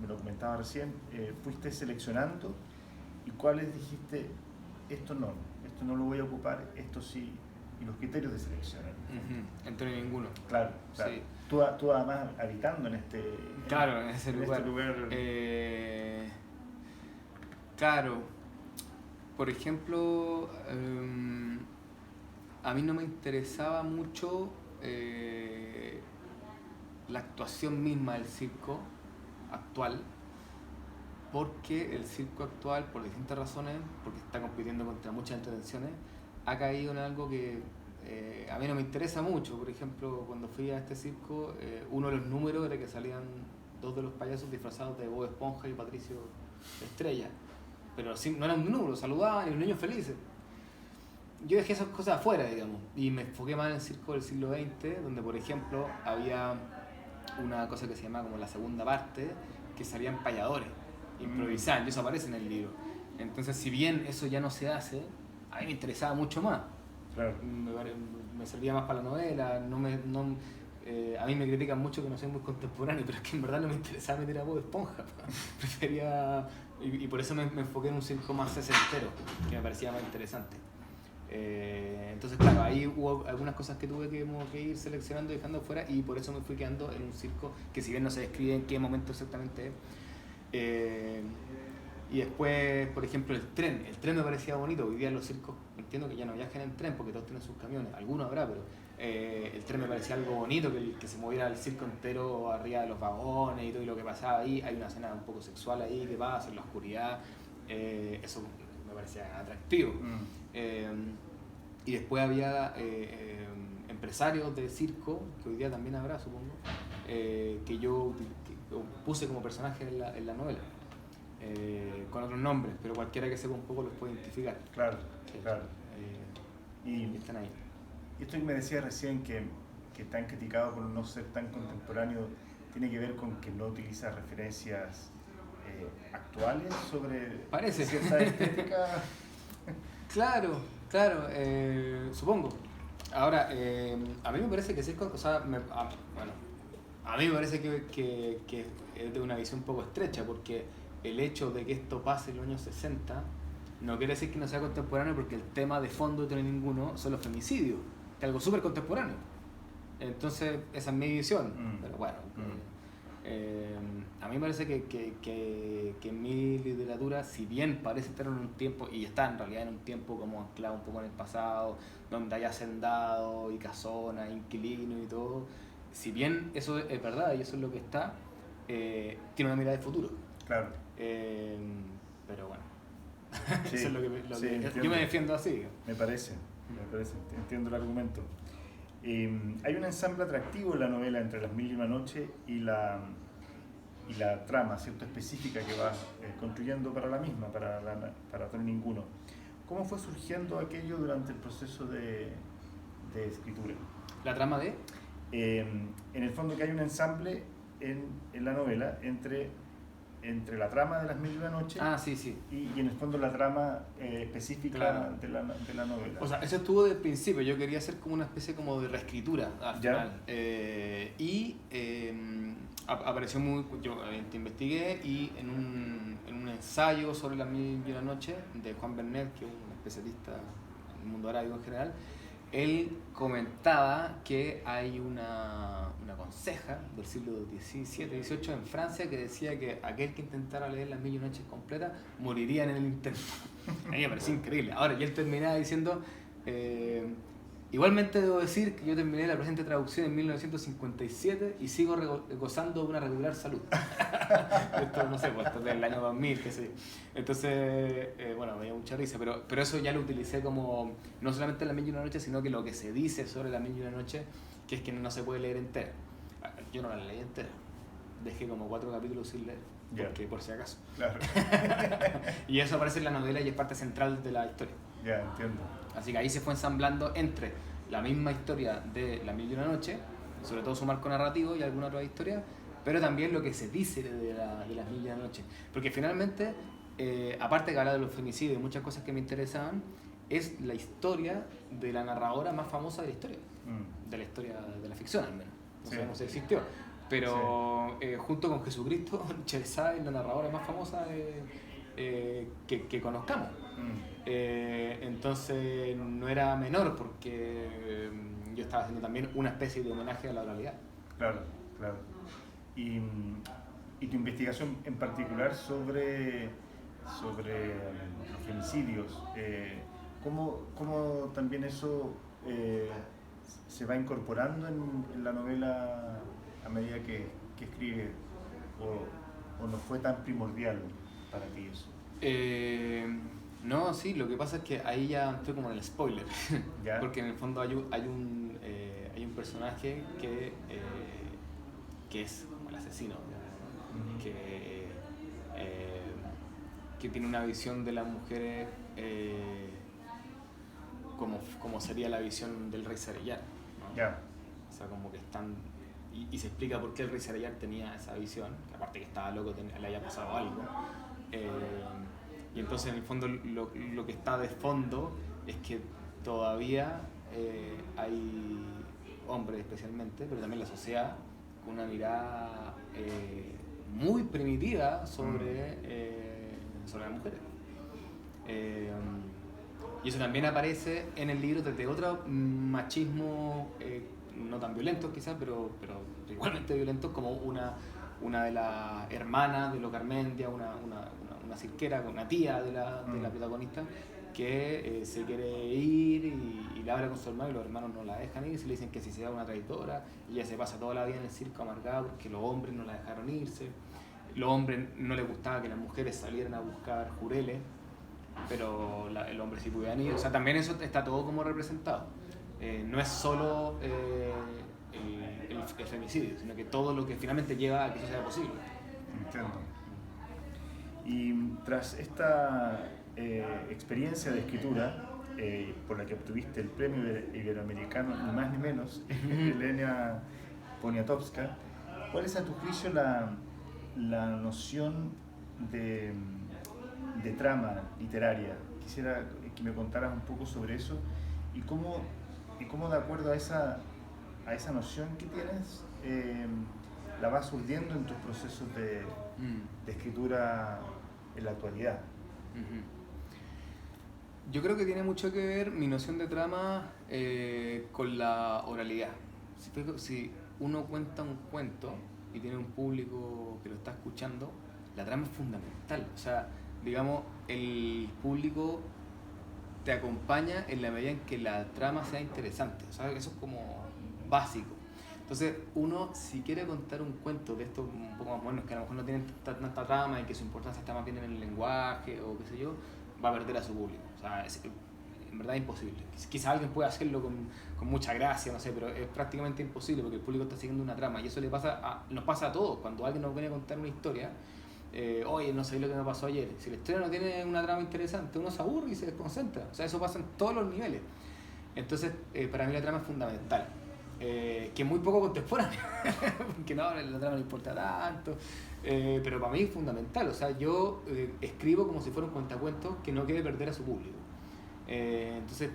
me lo comentaba recién, fuiste seleccionando y cuáles dijiste, esto no lo voy a ocupar, esto sí, y los criterios de selección. Entre ninguno. Claro. Sí. Tú además habitando en ese lugar. Claro, por ejemplo, a mí no me interesaba mucho la actuación misma del circo actual, porque el circo actual, por distintas razones, porque está compitiendo contra muchas intervenciones, ha caído en algo que a mí no me interesa mucho. Por ejemplo, cuando fui a este circo, uno de los números era que salían 2 de los payasos disfrazados de Bob Esponja y Patricio Estrella, pero no eran un número, saludaban y los niños felices. Yo dejé esas cosas afuera, digamos, y me enfoqué más en el circo del siglo XX, donde por ejemplo había una cosa que se llamaba como la segunda parte, que salían payadores, improvisaban, y eso aparece en el libro. Entonces, si bien eso ya no se hace, a mí me interesaba mucho más. Claro. Me servía más para la novela. A mí me critican mucho que no soy muy contemporáneo, pero es que en verdad no me interesaba meter a Bob Esponja. Prefería... Y por eso me enfoqué en un circo más sesentero, que me parecía más interesante. Entonces, claro, ahí hubo algunas cosas que tuve que ir seleccionando y dejando fuera, y por eso me fui quedando en un circo que, si bien no se describe en qué momento exactamente es. Y después, por ejemplo, el tren me parecía bonito. Hoy día los circos, entiendo que ya no viajan en tren porque todos tienen sus camiones, algunos habrá, pero el tren me parecía algo bonito, que se moviera el circo entero arriba de los vagones y todo, y lo que pasaba ahí. Hay una escena un poco sexual ahí que pasa en la oscuridad, eso me parecía atractivo. Y después había empresarios de circo, que hoy día también habrá, supongo, que yo puse como personaje en la novela. Con otros nombres, pero cualquiera que sepa un poco los puede identificar. Claro. Y están ahí. Esto que me decía recién, que tan criticado por no ser tan contemporáneo, tiene que ver con que no utiliza referencias actuales sobre cierta estética. Claro, supongo. Ahora, a mí me parece que circo, o sea, a mí me parece que es de una visión un poco estrecha, porque el hecho de que esto pase en los años 60 no quiere decir que no sea contemporáneo, porque el tema de fondo de ninguno son los femicidios, que es algo súper contemporáneo. Entonces, esa es mi visión. Pero bueno, a mí me parece que en mi literatura, si bien parece estar en un tiempo, y está en realidad en un tiempo como anclado un poco en el pasado, donde hay hacendado y casona, inquilino y todo, si bien eso es verdad y eso es lo que está, tiene una mirada de futuro. Claro. Pero bueno, Sí, eso es lo que entiendo. yo me defiendo así. Me parece, entiendo el argumento. Hay un ensamble atractivo en la novela entre Las Mil y una Noche y la trama, ¿cierto?, específica que va construyendo para la misma, para Todo y Ninguno. ¿Cómo fue surgiendo aquello durante el proceso de escritura? ¿La trama de? En el fondo, que hay un ensamble en la novela entre la trama de Las Mil y una Noche Sí. y en el fondo la trama específica, claro, de la novela. O sea, eso estuvo desde el principio. Yo quería hacer como una especie como de reescritura al final. Apareció yo te investigué, y en un ensayo sobre Las Mil y una Noche de Juan Bernet, que es un especialista en el mundo arábigo en general, él comentaba que hay una conseja del siglo XVII-XVIII en Francia que decía que aquel que intentara leer Las Mil y una Noches completas moriría en el intento. A mí me pareció increíble. Ahora, y él terminaba diciendo Igualmente debo decir que yo terminé la presente traducción en 1957 y sigo gozando de una regular salud. Esto no sé, pues esto es del año 2000, qué sé yo. Entonces, bueno, me dio mucha risa, pero eso ya lo utilicé como, no solamente La Mil y una Noche, sino que lo que se dice sobre La Mil y una Noche, que es que no se puede leer entera. Yo no la leí entera, dejé como 4 capítulos sin leer, porque por si acaso. Claro. Y eso aparece en la novela y es parte central de la historia. Ya, entiendo. Así que ahí se fue ensamblando entre la misma historia de La Mil y una Noche, sobre todo su marco narrativo y alguna otra historia, pero también lo que se dice de Las Mil y una Noche. Porque finalmente, aparte de hablar de los femicidios y muchas cosas que me interesaban, es la historia de la narradora más famosa de la historia. De la historia de la ficción, al menos. No sabemos si existió. Pero junto con Jesucristo, Sherazade es la narradora más famosa que conozcamos. Entonces no era menor, porque yo estaba haciendo también una especie de homenaje a la oralidad. Claro, claro. Y tu investigación en particular sobre los femicidios, ¿cómo también eso se va incorporando en la novela a medida que escribes? ¿O no fue tan primordial para ti eso? No, sí, lo que pasa es que ahí ya entré como en el spoiler. ¿Ya? Porque en el fondo hay un personaje que es como el asesino, que tiene una visión de las mujeres como sería la visión del rey Sarayar, ¿no? Ya. O sea, como que están... Y se explica por qué el rey Sarayar tenía esa visión, que aparte que estaba loco, le había pasado algo. Y entonces en el fondo lo que está de fondo es que todavía hay hombres especialmente, pero también la sociedad, con una mirada muy primitiva sobre las mujeres. Y eso también aparece en el libro desde otro machismo no tan violento quizás, pero igualmente violento, como una de las hermanas de Locarmentia, una cirquera, una tía de la protagonista, que se quiere ir y le habla con su hermano y los hermanos no la dejan ir, se le dicen que si se da una traidora, y ella se pasa toda la vida en el circo amargada porque los hombres no la dejaron irse. Los hombres no les gustaba que las mujeres salieran a buscar jureles, pero el hombre sí podían ir. O sea, también eso está todo como representado. No es solo el femicidio, sino que todo lo que finalmente lleva a que eso sea posible. Entiendo. Y tras esta experiencia de escritura, por la que obtuviste el premio iberoamericano, ni más ni menos, Elena Poniatowska, ¿cuál es a tu juicio la noción de trama literaria? Quisiera que me contaras un poco sobre eso y cómo de acuerdo a esa noción que tienes la vas urdiendo en tus procesos de escritura en la actualidad. Yo creo que tiene mucho que ver mi noción de trama con la oralidad. Si uno cuenta un cuento y tiene un público que lo está escuchando, la trama es fundamental. O sea, digamos, el público te acompaña en la medida en que la trama sea interesante. O sea, eso es como básico. Entonces, uno, si quiere contar un cuento de estos un poco más modernos, que a lo mejor no tienen tanta trama y que su importancia está más bien en el lenguaje o qué sé yo, va a perder a su público. O sea, en verdad es imposible. Quizás alguien puede hacerlo con mucha gracia, no sé, pero es prácticamente imposible porque el público está siguiendo una trama y eso nos pasa a todos. Cuando alguien nos viene a contar una historia, oye, no sé lo que me pasó ayer. Si la historia no tiene una trama interesante, uno se aburre y se desconcentra. O sea, eso pasa en todos los niveles. Entonces, para mí la trama es fundamental. Que es muy poco contemporánea, porque no, la trama no importa tanto, pero para mí es fundamental. O sea, yo escribo como si fuera un cuentacuentos que no quiere perder a su público. Entonces,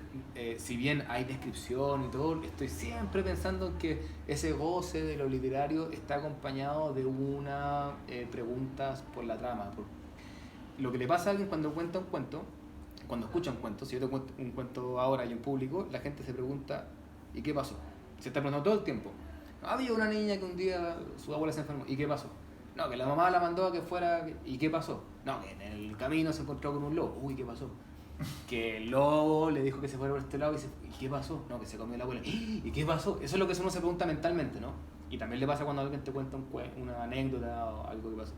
si bien hay descripción y todo, estoy siempre pensando en que ese goce de lo literario está acompañado de una preguntas por la trama. Lo que le pasa a alguien cuando cuenta un cuento, cuando escucha un cuento, si yo te cuento un cuento ahora y en público, la gente se pregunta, ¿y qué pasó? Se está preguntando todo el tiempo. Había una niña que un día su abuela se enfermó. ¿Y qué pasó? No, que la mamá la mandó a que fuera. ¿Y qué pasó? No, que en el camino se encontró con un lobo. Uy, ¿qué pasó? que el lobo le dijo que se fuera por este lado y dice, ¿y qué pasó? No, que se comió la abuela. ¿Y qué pasó? Eso es lo que uno se pregunta mentalmente, ¿no? Y también le pasa cuando alguien te cuenta una anécdota o algo que pasó.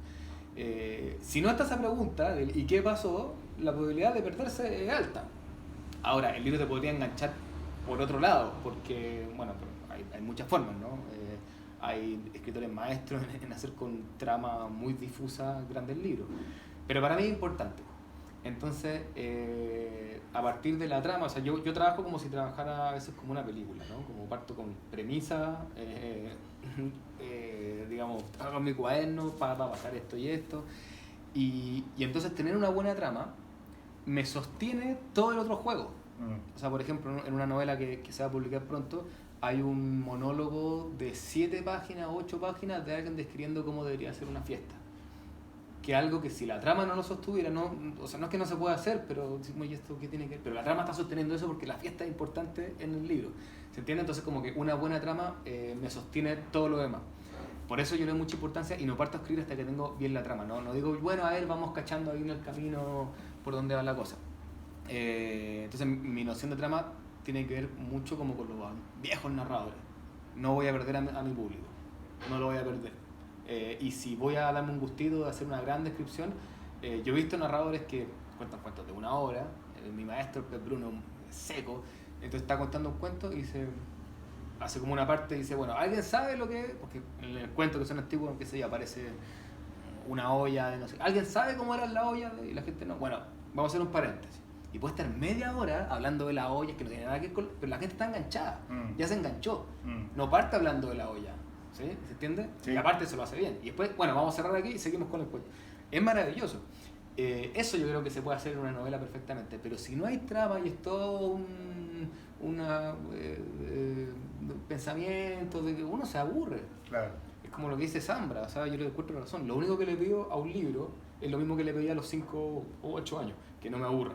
Si no está esa pregunta, ¿y qué pasó? La probabilidad de perderse es alta. Ahora, el libro te podría enganchar por otro lado, porque, bueno, hay muchas formas, ¿no? Hay escritores maestros en hacer con trama muy difusa grandes libros. Pero para mí es importante. Entonces, a partir de la trama, o sea, yo trabajo como si trabajara a veces como una película, ¿no? Como parto con premisa, digamos, hago mi cuaderno para pasar esto y esto. Y entonces tener una buena trama me sostiene todo el otro juego. O sea, por ejemplo, en una novela que se va a publicar pronto, hay un monólogo de 7 páginas, 8 páginas de alguien describiendo cómo debería ser una fiesta. Que algo que si la trama no lo sostuviera, no, o sea, no es que no se pueda hacer, pero ¿y esto qué tiene que ver? Pero la trama está sosteniendo eso porque la fiesta es importante en el libro. ¿Se entiende? Entonces como que una buena trama me sostiene todo lo demás. Por eso yo le doy mucha importancia y no parto a escribir hasta que tengo bien la trama. No digo, bueno, a ver, vamos cachando ahí en el camino por dónde va la cosa. Entonces mi noción de trama tiene que ver mucho como con los viejos narradores. No voy a perder a mi público, no lo voy a perder. Y si voy a darme un gustito de hacer una gran descripción, yo he visto narradores que cuentan cuentos de 1 hora. Mi maestro, Bruno, seco, entonces está contando un cuento y hace como una parte y dice, bueno, ¿alguien sabe lo que es? Porque en el cuento que son antiguos, que sé yo, aparece una olla de no sé. ¿Alguien sabe cómo era la olla? Y la gente no. Bueno, vamos a hacer un paréntesis. Y puede estar media hora hablando de la olla, que no tiene nada que ver con... Pero la gente está enganchada, ya se enganchó. No parte hablando de la olla, ¿sí? ¿Se entiende? Sí. Y aparte se lo hace bien. Y después, bueno, vamos a cerrar aquí y seguimos con el cuento. Es maravilloso. Eso yo creo que se puede hacer en una novela perfectamente. Pero si no hay trama y es todo un pensamiento de que uno se aburre. Claro. Es como lo que dice Zambra, o sea, yo le encuentro razón. Lo único que le pido a un libro es lo mismo que le pedía a los 5 o 8 años, que no me aburra.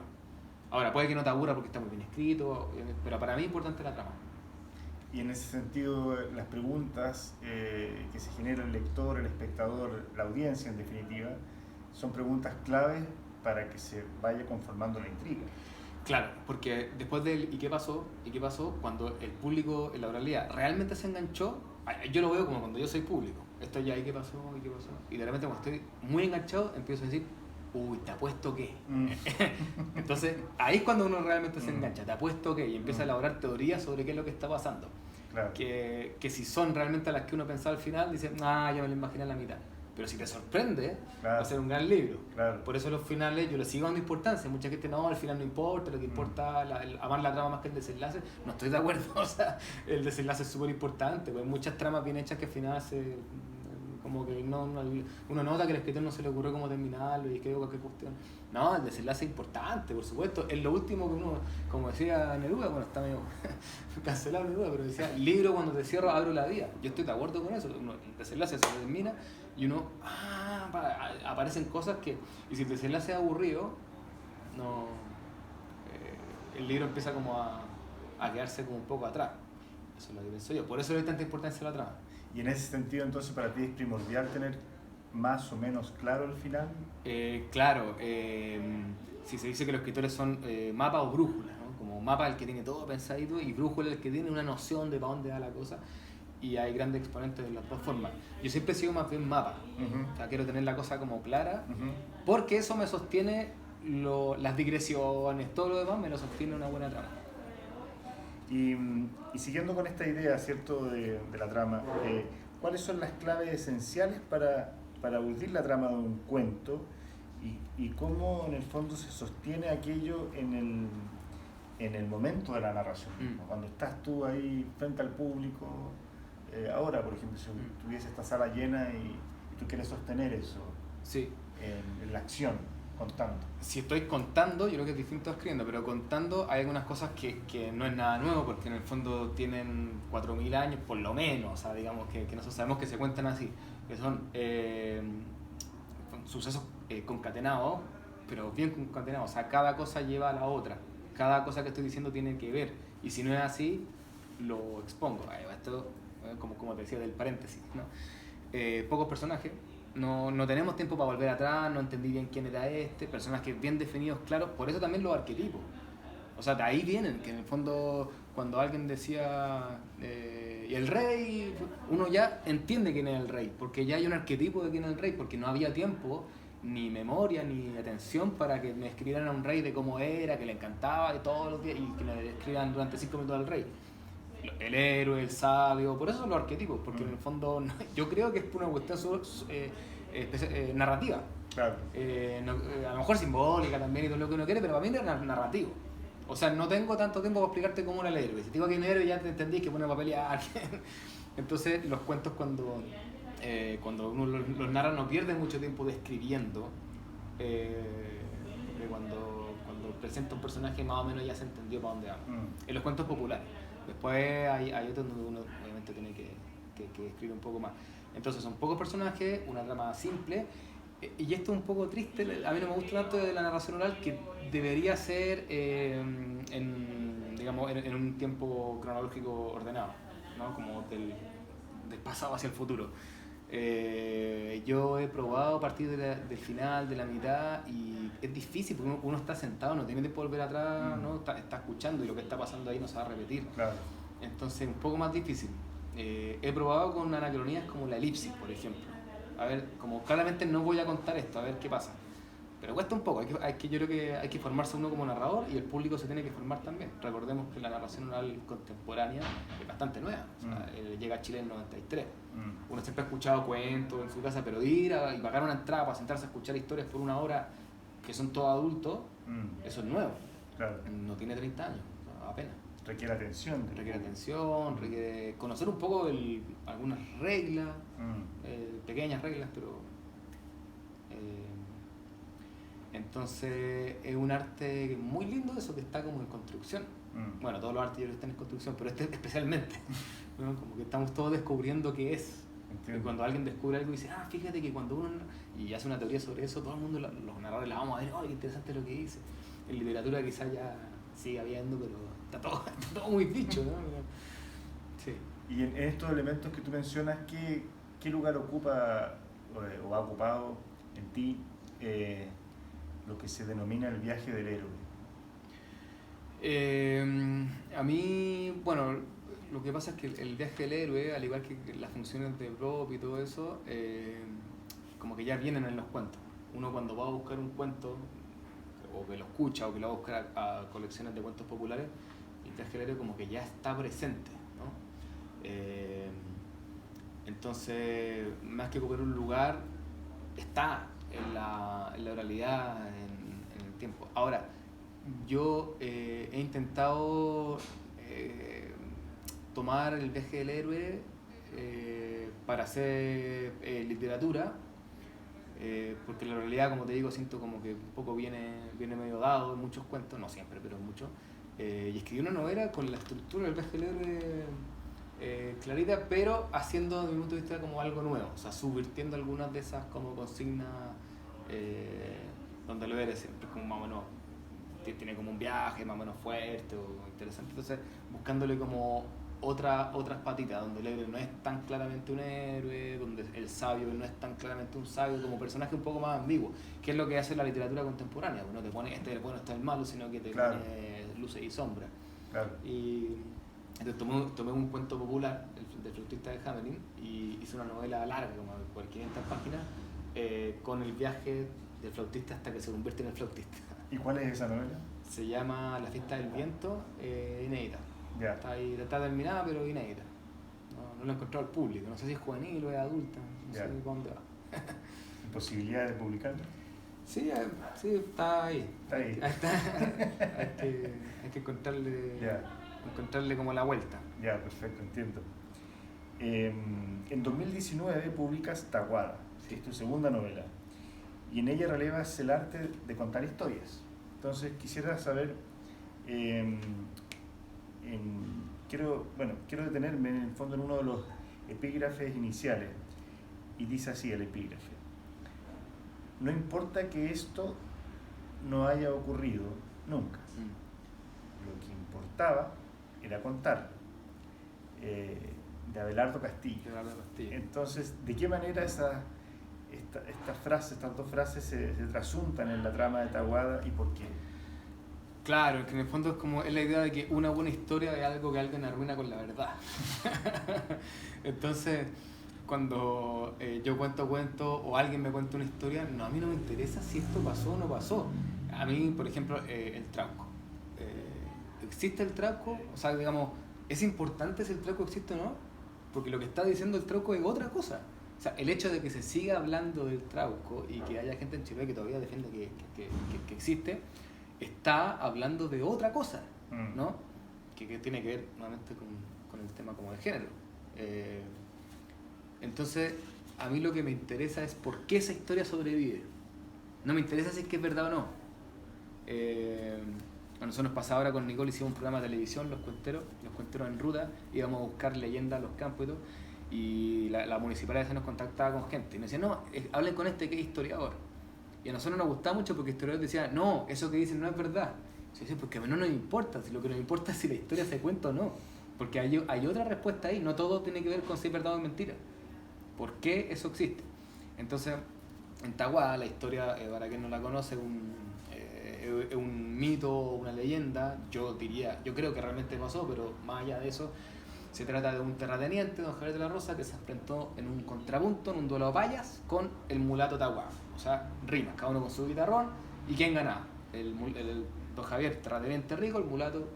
Ahora, puede que no te aburra porque está muy bien escrito, pero para mí es importante la trama. Y en ese sentido, las preguntas que se genera el lector, el espectador, la audiencia en definitiva, son preguntas claves para que se vaya conformando la intriga. Claro, porque después del ¿y qué pasó? ¿Y qué pasó? Cuando el público en la oralidad realmente se enganchó, yo lo veo como cuando yo soy público. Esto ya, ¿y qué pasó? ¿Y qué pasó? Y de repente cuando estoy muy enganchado, empiezo a decir, uy, te apuesto que. Entonces, ahí es cuando uno realmente se engancha, te apuesto que, y empieza a elaborar teorías sobre qué es lo que está pasando. Claro. Que si son realmente las que uno pensaba al final, dice, ya me lo imaginé a la mitad. Pero si te sorprende, Claro. va a ser un gran libro. Claro. Por eso los finales yo les sigo dando importancia. Mucha gente, no, al final no importa, lo que importa es amar la trama más que el desenlace. No estoy de acuerdo, o sea, el desenlace es súper importante. Pues hay muchas tramas bien hechas que al final como que uno nota que el escritor no se le ocurrió cómo terminarlo y escribió cualquier cuestión. No, el desenlace es importante, por supuesto. Es lo último que uno, como decía Neruda, bueno, está medio cancelado Neruda, pero decía, libro cuando te cierro abro la vía. Yo estoy de acuerdo con eso. El desenlace se termina y uno, aparecen cosas que... Y si el desenlace es aburrido, no, el libro empieza como a quedarse como un poco atrás. Eso es lo que pienso yo. Por eso le doy tanta importancia a la trama. Y en ese sentido, entonces, para ti es primordial tener más o menos claro el final. Claro, si se dice que los escritores son mapa o brújula, ¿no? Como mapa el que tiene todo pensadito y brújula el que tiene una noción de para dónde va la cosa. Y hay grandes exponentes de las dos formas. Yo siempre sigo más bien mapa. O sea, quiero tener la cosa como clara, porque eso me sostiene las digresiones, todo lo demás me lo sostiene una buena trama. Y siguiendo con esta idea, ¿cierto?, de la trama, ¿cuáles son las claves esenciales para urdir la trama de un cuento y cómo en el fondo se sostiene aquello en el momento de la narración? Cuando estás tú ahí frente al público, ahora, por ejemplo, si tuviese esta sala llena y tú quieres sostener eso, sí, en la acción, contando. Si estoy contando, yo creo que es distinto a escribiendo, pero contando hay algunas cosas que no es nada nuevo, porque en el fondo tienen 4.000 años, por lo menos, o sea, digamos que nosotros sabemos que se cuentan así, que son sucesos concatenados, pero bien concatenados, o sea, cada cosa lleva a la otra, cada cosa que estoy diciendo tiene que ver, y si no es así, lo expongo. Esto, como te decía, del paréntesis, ¿no? pocos personajes, no tenemos tiempo para volver atrás, no entendí bien quién era personajes bien definidos, claros, por eso también los arquetipos. O sea, de ahí vienen, que en el fondo cuando alguien decía y el rey, uno ya entiende quién es el rey, porque ya hay un arquetipo de quién es el rey, porque no había tiempo, ni memoria, ni atención para que me escribieran a un rey de cómo era, que le encantaba de todos los días, y que me escriban durante 5 minutos al rey. El héroe, el sabio, por eso son los arquetipos, porque en el fondo yo creo que es una cuestión narrativa. Claro. A lo mejor simbólica también y todo lo que uno quiere, pero para mí es narrativo. O sea, no tengo tanto tiempo para explicarte cómo era el héroe. Si te digo que es un héroe ya te entendís que pone papel y a alguien. Entonces, los cuentos cuando uno los narra no pierde mucho tiempo describiendo. Porque cuando presenta un personaje más o menos ya se entendió para dónde va. En los cuentos populares. Después hay otros donde uno obviamente tiene que escribir un poco más. Entonces son pocos personajes, una trama simple. Y esto es un poco triste, a mí no me gusta tanto de la narración oral, que debería ser en un tiempo cronológico ordenado, ¿no? Como del pasado hacia el futuro. Yo he probado a partir del final, de la mitad, y es difícil porque uno está sentado, no tiene tiempo de volver atrás, ¿no? Está escuchando y lo que está pasando ahí no se va a repetir. Claro. Entonces, un poco más difícil. He probado con anacronías como la elipsis, por ejemplo. A ver, como claramente no voy a contar esto, a ver qué pasa. Pero cuesta un poco, yo creo que hay que formarse uno como narrador y el público se tiene que formar también. Recordemos que la narración oral contemporánea es bastante nueva, o sea, llega a Chile en el 93. Uno siempre ha escuchado cuentos en su casa, pero ir y pagar una entrada para sentarse a escuchar historias por 1 hora que son todos adultos, eso es nuevo. Claro. No tiene 30 años, apenas. Requiere atención. Requiere conocer un poco algunas reglas, pequeñas reglas, pero entonces es un arte muy lindo eso que está como en construcción. Bueno, todos los artes yo creo que están en construcción, pero este especialmente, ¿no? Como que estamos todos descubriendo qué es. Y cuando alguien descubre algo y dice, fíjate que cuando uno y hace una teoría sobre eso, todo el mundo, los narradores la vamos a ver, qué interesante lo que dice. En literatura quizás ya sigue habiendo, pero está todo muy dicho, ¿no? Sí. Y en estos elementos que tú mencionas, ¿qué lugar ocupa o ha ocupado en ti lo que se denomina el viaje del héroe? A mí, bueno, lo que pasa es que el viaje del héroe, al igual que las funciones de prop y todo eso, como que ya vienen en los cuentos. Uno cuando va a buscar un cuento, o que lo escucha, o que lo va a buscar a colecciones de cuentos populares, el viaje del héroe como que ya está presente, ¿no? Entonces, más que ocupar un lugar, está en la oralidad, en el tiempo. Ahora, yo he intentado tomar el viaje del héroe para hacer literatura, porque la realidad, como te digo, siento como que un poco viene medio dado en muchos cuentos, no siempre, pero en muchos. Y escribí una novela con la estructura del viaje del héroe clarita, pero haciendo desde mi punto de vista como algo nuevo, o sea, subvirtiendo algunas de esas como consignas donde lo eres siempre como más o menos tiene como un viaje más o menos fuerte o interesante, entonces buscándole como otras patitas, donde el héroe no es tan claramente un héroe, donde el sabio no es tan claramente un sabio, como personaje un poco más ambiguo, que es lo que hace la literatura contemporánea, no te pone este es el bueno, este es el malo, sino que te pone luces y sombras. Claro. Y entonces tomé un cuento popular del flautista de Hamelin y hice una novela larga, como por 500 páginas, con el viaje del flautista hasta que se convierte en el flautista. ¿Y cuál es esa novela? Se llama La fiesta del viento, inédita. Yeah. Está terminada, pero inédita. No la he encontrado al público, no sé si es juvenil o es adulta, no sé dónde va. ¿Posibilidad de publicarla? Sí, está ahí. Está ahí. Hay que encontrarle como la vuelta. Ya, perfecto, entiendo. En 2019 publicas Taguada, que es tu segunda novela, y en ella relevas el arte de contar historias. Entonces quisiera saber, quiero detenerme en el fondo en uno de los epígrafes iniciales, y dice así el epígrafe: no importa que esto no haya ocurrido nunca, lo que importaba era contarlo. de Abelardo Castillo. Entonces, ¿de qué manera estas dos frases se trasuntan en la trama de Tahuada y por qué? Claro, que en el fondo es la idea de que una buena historia es algo que alguien arruina con la verdad. Entonces, cuando yo cuento cuentos o alguien me cuenta una historia, a mí no me interesa si esto pasó o no pasó. A mí, por ejemplo, el trauco. ¿Existe el trauco? O sea, digamos, ¿es importante si el trauco existe o no? Porque lo que está diciendo el trauco es otra cosa. O sea, el hecho de que se siga hablando del trauco y que haya gente en Chile que todavía defiende que existe, está hablando de otra cosa, ¿no? Que tiene que ver nuevamente con el tema como de género. Entonces, a mí lo que me interesa es por qué esa historia sobrevive. No me interesa si es que es verdad o no. A nosotros nos pasa ahora con Nicole, hicimos un programa de televisión, Los Cuenteros en Ruta, íbamos a buscar leyendas a los campos y todo, y la municipalidad se nos contactaba con gente y nos decía, no, hablen con este que es historiador. Y a nosotros nos gustaba mucho porque el historiador decía, no, eso que dicen no es verdad. Y yo decía, porque a mí no nos importa, si lo que nos importa es si la historia se cuenta o no. Porque hay otra respuesta ahí, no todo tiene que ver con si es verdad o mentira. ¿Por qué eso existe? Entonces, en Tahuada, la historia, para quien no la conoce, es un mito, una leyenda, yo creo que realmente pasó, pero más allá de eso, se trata de un terrateniente, don Javier de la Rosa, que se enfrentó en un contrapunto, en un duelo de payas, con el mulato Tahuada. O sea, rimas, cada uno con su guitarrón, ¿y quién ganaba? El don Javier, terrateniente rico, el mulato,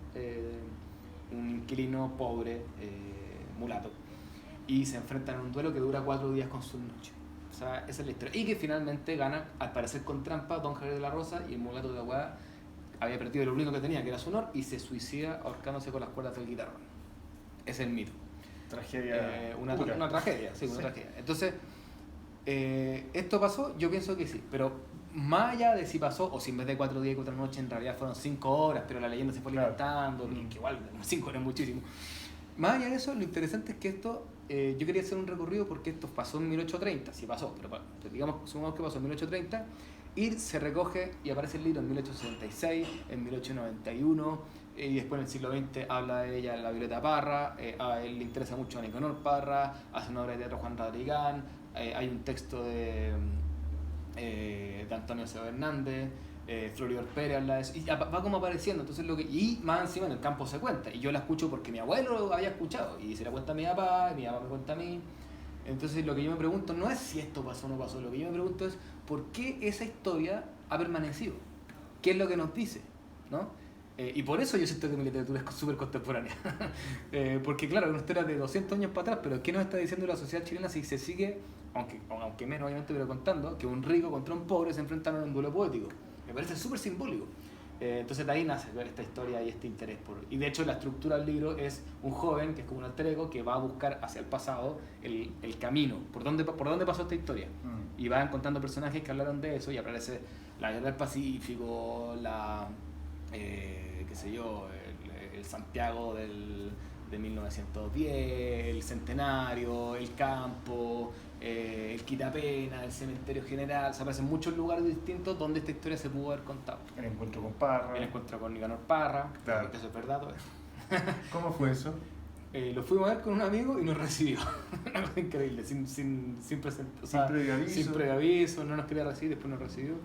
un inquilino pobre, mulato. Y se enfrentan en un duelo que dura 4 días con sus noches. O sea, esa es la historia. Y que finalmente gana, al parecer con trampa, don Javier de la Rosa, y el mulato de Tahuada había perdido lo único que tenía, que era su honor, y se suicida ahorcándose con las cuerdas del guitarrón. Es el mito. Tragedia. Una tragedia, sí, una tragedia. Entonces, esto pasó, yo pienso que sí, pero más allá de si pasó, o si en vez de 4 días y 4 noches en realidad fueron 5 horas, pero la leyenda se fue alimentando, que igual 5 horas es muchísimo. Más allá de eso, lo interesante es que esto, yo quería hacer un recorrido porque esto pasó en 1830, sí pasó, pero digamos, supongamos que pasó en 1830, y se recoge y aparece el libro en 1866, en 1891, y después en el siglo XX habla de ella la Violeta Parra, a él le interesa mucho a Nicanor Parra, hace una obra de teatro Juan Radrigán, hay un texto de Antonio Seo Hernández, Floridor Pérez habla de eso, y va como apareciendo, entonces y más encima en el campo se cuenta, y yo la escucho porque mi abuelo lo había escuchado, y se la cuenta a mi papá me cuenta a mí. Entonces lo que yo me pregunto no es si esto pasó o no pasó, lo que yo me pregunto es por qué esa historia ha permanecido, qué es lo que nos dice, ¿no? Y por eso yo siento que mi literatura es súper contemporánea. Porque claro, es una historia de 200 años para atrás, pero ¿qué nos está diciendo la sociedad chilena si se sigue, aunque menos obviamente, pero contando, que un rico contra un pobre se enfrentaron en un duelo poético? Me parece súper simbólico. Entonces de ahí nace esta historia y este interés y de hecho la estructura del libro es un joven que es como un alter ego que va a buscar hacia el pasado el camino, por dónde pasó esta historia, y va encontrando personajes que hablaron de eso, y aparece la Guerra del Pacífico, qué sé yo, el Santiago de 1910, el Centenario, el campo, el Quitapena, el Cementerio General. Se aparecen muchos lugares distintos donde esta historia se pudo haber contado. El encuentro con Parra. El encuentro con Nicanor Parra, claro. Que eso es verdad. ¿Cómo fue eso? Lo fuimos a ver con un amigo y nos recibió. Una cosa increíble, sin previo aviso, no nos quería recibir, después nos recibió.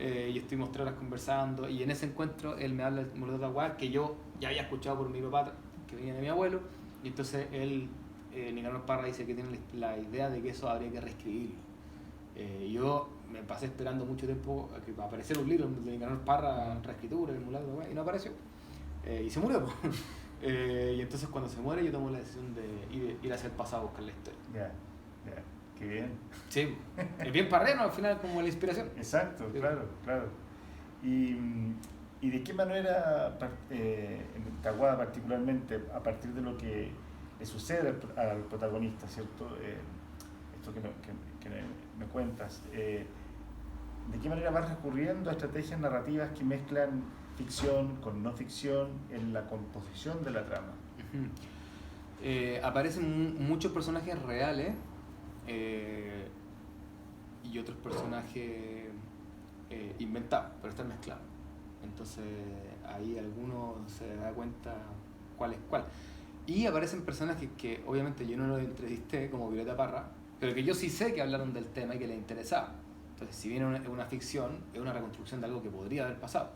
Y estuvimos 3 horas conversando, y en ese encuentro él me habla del mulato Tahuada, que yo ya había escuchado por mi papá, que venía de mi abuelo, y entonces él, Nicanor Parra, dice que tiene la idea de que eso habría que reescribirlo. Yo me pasé esperando mucho tiempo a que apareciera un libro de Nicanor Parra en reescritura, el mulato Tahuada, y no apareció. Y se murió. Y entonces cuando se muere yo tomo la decisión de ir hacia el pasado a buscar la historia. Ya. Qué bien. Sí, es bien parreno al final como la inspiración. Exacto, sí. Claro. ¿Y de qué manera, en Tahuada particularmente, a partir de lo que le sucede al protagonista, ¿cierto? Esto que me cuentas, ¿de qué manera vas recurriendo a estrategias narrativas que mezclan ficción con no ficción en la composición de la trama? Aparecen muchos personajes reales, y otros personajes inventados, pero están mezclados. Entonces ahí alguno se da cuenta cuál es cuál. Y aparecen personas que obviamente yo no los entrevisté, como Violeta Parra, pero que yo sí sé que hablaron del tema y que les interesaba. Entonces, si bien es una ficción, es una reconstrucción de algo que podría haber pasado.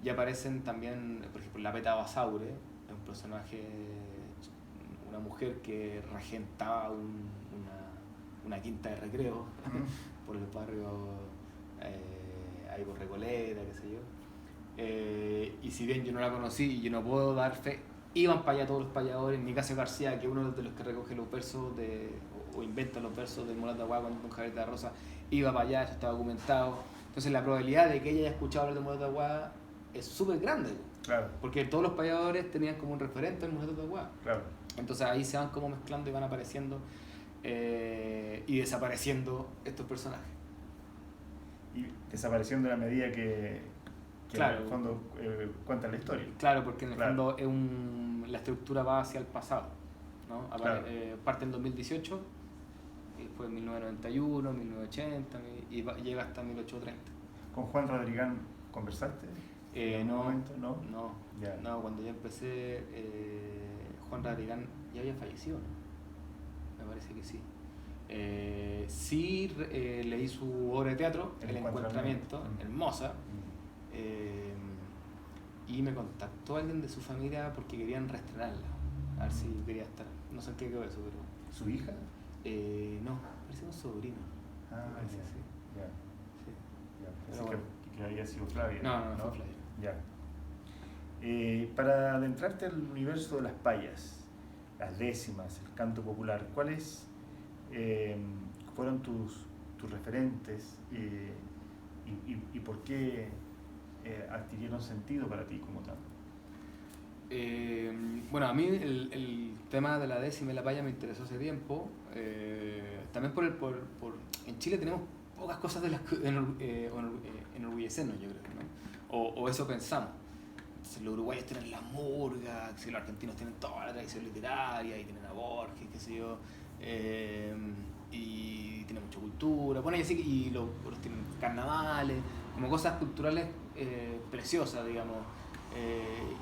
Y aparecen también, por ejemplo, la Peta Basaure, es un personaje, una mujer que regentaba una quinta de recreo por el barrio, ahí por Recoleta, qué sé yo. Y si bien yo no la conocí y yo no puedo dar fe, iban para allá todos los payadores. Nicasio García, que es uno de los que recoge los versos o inventa los versos del Morat de Agua con Javier de la Rosa, iba para allá, eso está documentado. Entonces la probabilidad de que ella haya escuchado hablar de Morat de Agua es súper grande. Claro. Porque todos los payadores tenían como un referente al Morat de Agua. Claro. Entonces ahí se van como mezclando y van apareciendo y desapareciendo estos personajes. Y desapareciendo a la medida que claro, en el fondo cuentan la historia. Claro, porque en el fondo la estructura va hacia el pasado, ¿no? Claro. Parte en 2018, y después en 1991, 1980 y llega hasta 1830. ¿Con Juan Rodrigán conversaste? ¿En algún momento? No. Yeah. No, cuando yo empecé, Juan Rodrigán ya había fallecido, ¿no? Me parece que sí. Sí leí su obra de teatro, El Encuentramiento, hermosa. Y me contactó alguien de su familia porque querían reestrenarla, a ver si quería estar. No sé en qué quedó eso, pero... ¿Su hija? No, parece un sobrino. Parece, sí. Ya. Sí. Pensé que había sido Flavia. No, fue Flavia. Ya. Para adentrarte al universo de las payas, las décimas, el canto popular, ¿cuáles fueron tus referentes y por qué adquirieron sentido para ti como tal? Bueno, a mí el tema de la décima y la paya me interesó hace tiempo. También en Chile tenemos pocas cosas de las que enorgullecernos, yo creo, ¿no? O eso pensamos. Entonces, los uruguayos tienen la murga, los argentinos tienen toda la tradición literaria y tienen a Borges, qué sé yo, y tienen mucha cultura, bueno, y los tienen carnavales, como cosas culturales preciosas, digamos.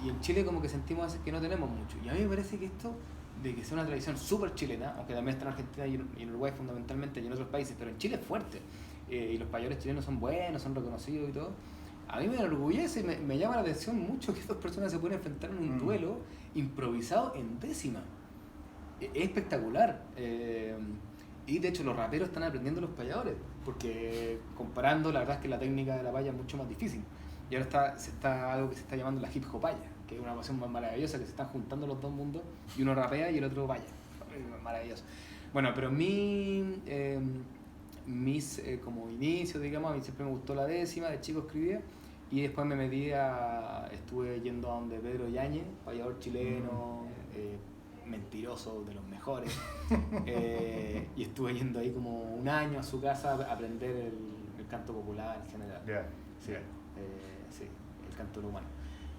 Y en Chile como que sentimos a veces que no tenemos mucho. Y a mí me parece que esto, de que sea una tradición súper chilena, aunque también está en Argentina y en Uruguay fundamentalmente y en otros países, pero en Chile es fuerte. Y los payadores chilenos son buenos, son reconocidos y todo. A mí me enorgullece y me llama la atención mucho que dos personas se pueden enfrentar en un duelo improvisado en décima. Es espectacular. Y de hecho los raperos están aprendiendo los payadores, porque comparando, la verdad es que la técnica de la paya es mucho más difícil. Y ahora está algo que se está llamando la hip hopaya, que es una pasión más maravillosa, que se están juntando los dos mundos y uno rapea y el otro paya. Maravilloso. Bueno, pero mis como inicios, digamos, a mí siempre me gustó la décima, de chico escribía, y después estuve yendo a donde Pedro Yáñez, payador chileno, mentiroso, de los mejores, y estuve yendo ahí como un año a su casa a aprender el canto popular en general. Sí, el canto humano.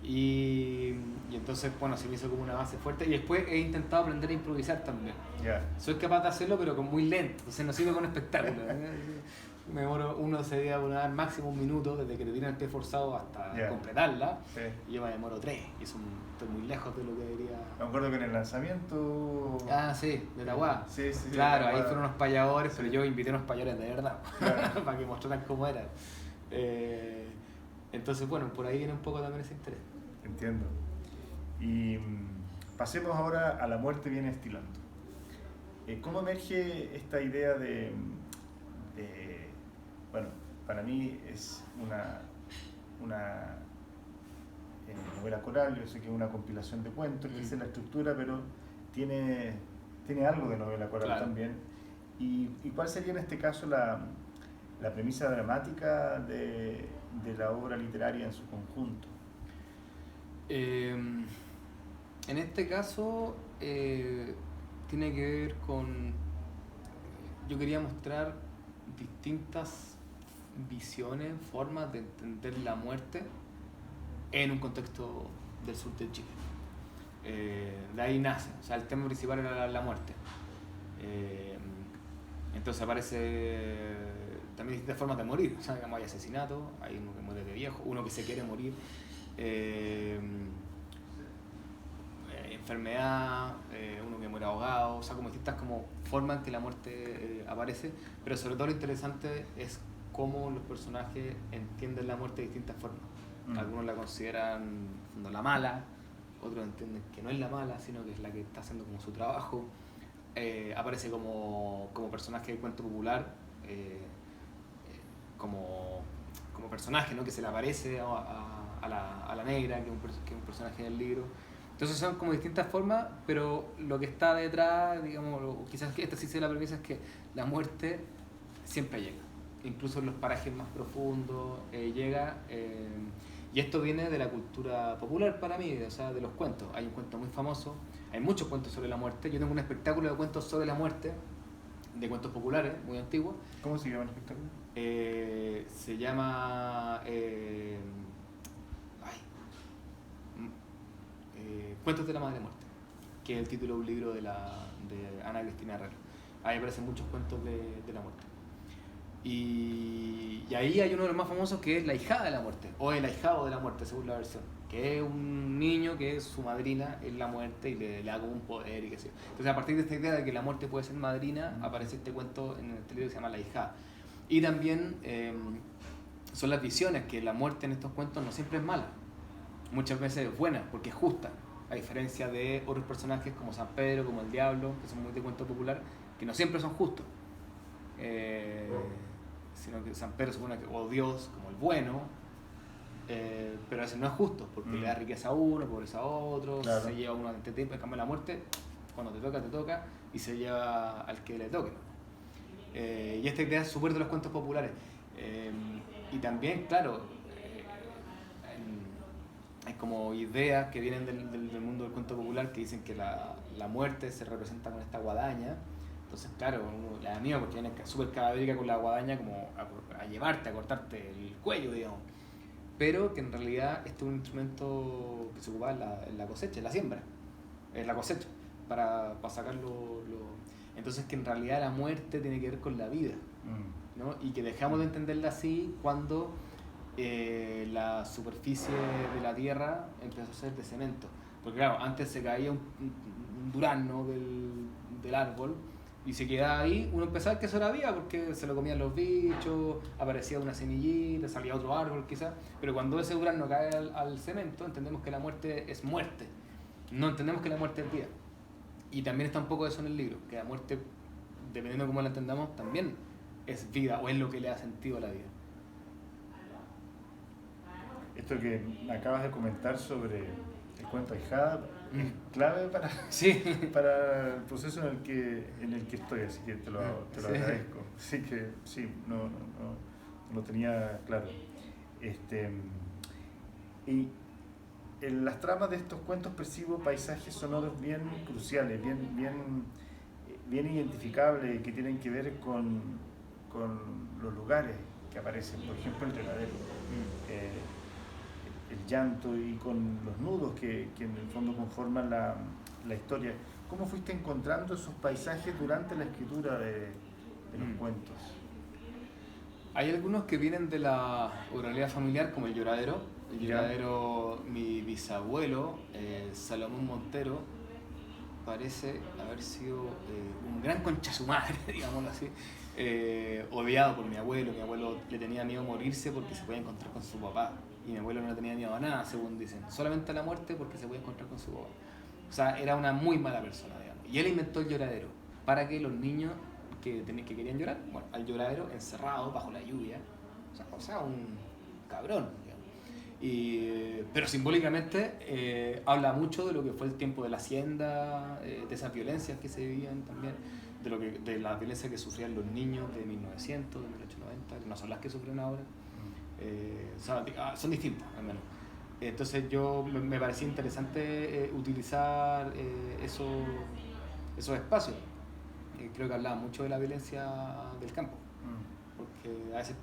Y entonces, bueno, se me hizo como una base fuerte. Y después he intentado aprender a improvisar también. Soy capaz de hacerlo, pero muy lento. Entonces no sirve con espectáculo. Me demoro, uno se debe demorar máximo 1 minuto desde que te tiran el pie forzado hasta completarla. Y yo me demoro 3. Y eso estoy muy lejos de lo que debería. Me acuerdo que en el lanzamiento. Sí, de la UA. Sí, claro, ahí fueron unos payadores, pero yo invité a unos payadores de verdad. Para que mostraran cómo eran. Entonces, bueno, por ahí viene un poco también ese interés. Entiendo. Y pasemos ahora a La muerte viene estilando. ¿Cómo emerge esta idea de bueno, para mí es una novela coral, yo sé que es una compilación de cuentos, que es la estructura, pero tiene algo de novela coral también. ¿Y cuál sería en este caso la premisa dramática de la obra literaria en su conjunto? En este caso tiene que ver con... Yo quería mostrar distintas visiones, formas de entender la muerte en un contexto del sur de Chile. De ahí nace, o sea, el tema principal era la muerte. Entonces aparece también distintas formas de morir, o sea, digamos, hay asesinato, hay uno que muere de viejo, uno que se quiere morir, enfermedad, uno que muere ahogado, o sea, como distintas como formas en que la muerte aparece, pero sobre todo lo interesante es cómo los personajes entienden la muerte de distintas formas. Algunos la consideran no la mala, otros entienden que no es la mala, sino que es la que está haciendo como su trabajo. Aparece como personaje de cuento popular, como personaje, ¿no? Que se le aparece a la negra, que es un personaje del libro. Entonces son como distintas formas, pero lo que está detrás, digamos, o quizás que esta sí sea la premisa, es que la muerte siempre llega, incluso en los parajes más profundos llega. Y esto viene de la cultura popular para mí, o sea, de los cuentos. Hay un cuento muy famoso, hay muchos cuentos sobre la muerte. Yo tengo un espectáculo de cuentos sobre la muerte, de cuentos populares, muy antiguos. ¿Cómo se llama el espectáculo? Se llama Cuentos de la Madre Muerte, que es el título de un libro de Ana Cristina Herrera. Ahí aparecen muchos cuentos de la muerte. Y ahí hay uno de los más famosos, que es La Hijada de la Muerte, o El Ahijado de la Muerte, según la versión, que es un niño que es su madrina en la muerte y le da como un poder y qué sé yo. Entonces, a partir de esta idea de que la muerte puede ser madrina, aparece este cuento en este libro que se llama La Hijada. Y también son las visiones, que la muerte en estos cuentos no siempre es mala, muchas veces es buena, porque es justa, a diferencia de otros personajes como San Pedro, como el Diablo, que son muy de cuento popular, que no siempre son justos. Sino que San Pedro supone que, o Dios como el bueno, pero a veces no es justo, porque le da riqueza a uno, pobreza a otro, claro. Se lleva a uno a este tiempo, en cambio la muerte, cuando te toca, y se lleva al que le toque. Y esta idea es súper de los cuentos populares. Y también, claro, hay como ideas que vienen del mundo del cuento popular que dicen que la muerte se representa con esta guadaña. Entonces, claro, le da miedo porque viene súper cadavérica con la guadaña como a llevarte, a cortarte el cuello, digamos. Pero que en realidad este es un instrumento que se ocupa en la cosecha, en la siembra, en la cosecha, para sacarlo. Entonces, que en realidad la muerte tiene que ver con la vida, ¿no? Y que dejamos de entenderla así cuando la superficie de la tierra empezó a ser de cemento. Porque claro, antes se caía un durazno del árbol y se quedaba ahí, uno empezaba que eso era vida porque se lo comían los bichos, aparecía una semillita, salía otro árbol quizás, pero cuando ese durazno cae al cemento entendemos que la muerte es muerte, no entendemos que la muerte es vida. Y también está un poco eso en el libro, que la muerte, dependiendo de cómo la entendamos, también es vida o es lo que le da sentido a la vida. Esto que acabas de comentar sobre el cuento Ahijada es clave para el proceso en el que estoy, así que te lo agradezco. Así que sí, no lo tenía claro. Y en las tramas de estos cuentos percibo paisajes sonoros bien cruciales, bien identificables, que tienen que ver con los lugares que aparecen. Por ejemplo, el lloradero. El llanto y con los nudos que en el fondo conforman la historia. ¿Cómo fuiste encontrando esos paisajes durante la escritura de los cuentos? Hay algunos que vienen de la oralidad familiar, como el lloradero. El lloradero, mi bisabuelo, Salomón Montero, parece haber sido un gran concha su madre, digámoslo así, odiado por mi abuelo. Mi abuelo le tenía miedo a morirse porque se podía encontrar con su papá. Y mi abuelo no tenía miedo a nada, según dicen, solamente a la muerte porque se podía encontrar con su papá. O sea, era una muy mala persona, digamos. Y él inventó el lloradero para que los niños que querían llorar, bueno, al lloradero encerrado bajo la lluvia, o sea un cabrón, digamos. Pero simbólicamente habla mucho de lo que fue el tiempo de la hacienda, de esas violencias que se vivían también, de la violencia que sufrían los niños de 1900, de 1890, que no son las que sufren ahora. Son distintas, al menos. Entonces me parecía interesante utilizar esos espacios. Creo que hablaba mucho de la violencia del campo, porque a veces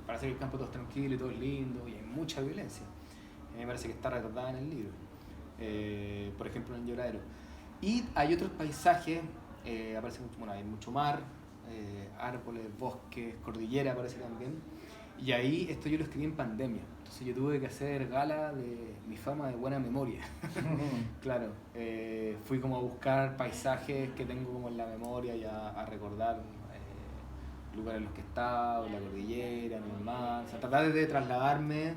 parece que el campo todo es tranquilo y todo es lindo y hay mucha violencia. A mí me parece que está retratada en el libro, por ejemplo en el lloradero. Y hay otros paisajes, aparece mucho, hay mucho mar, árboles, bosques, cordillera aparece también. Y ahí esto yo lo escribí en pandemia. Entonces yo tuve que hacer gala de mi fama de buena memoria. Claro, fui como a buscar paisajes que tengo como en la memoria y a recordar lugares en los que he estado, la cordillera, en el mar. O sea, tratar de trasladarme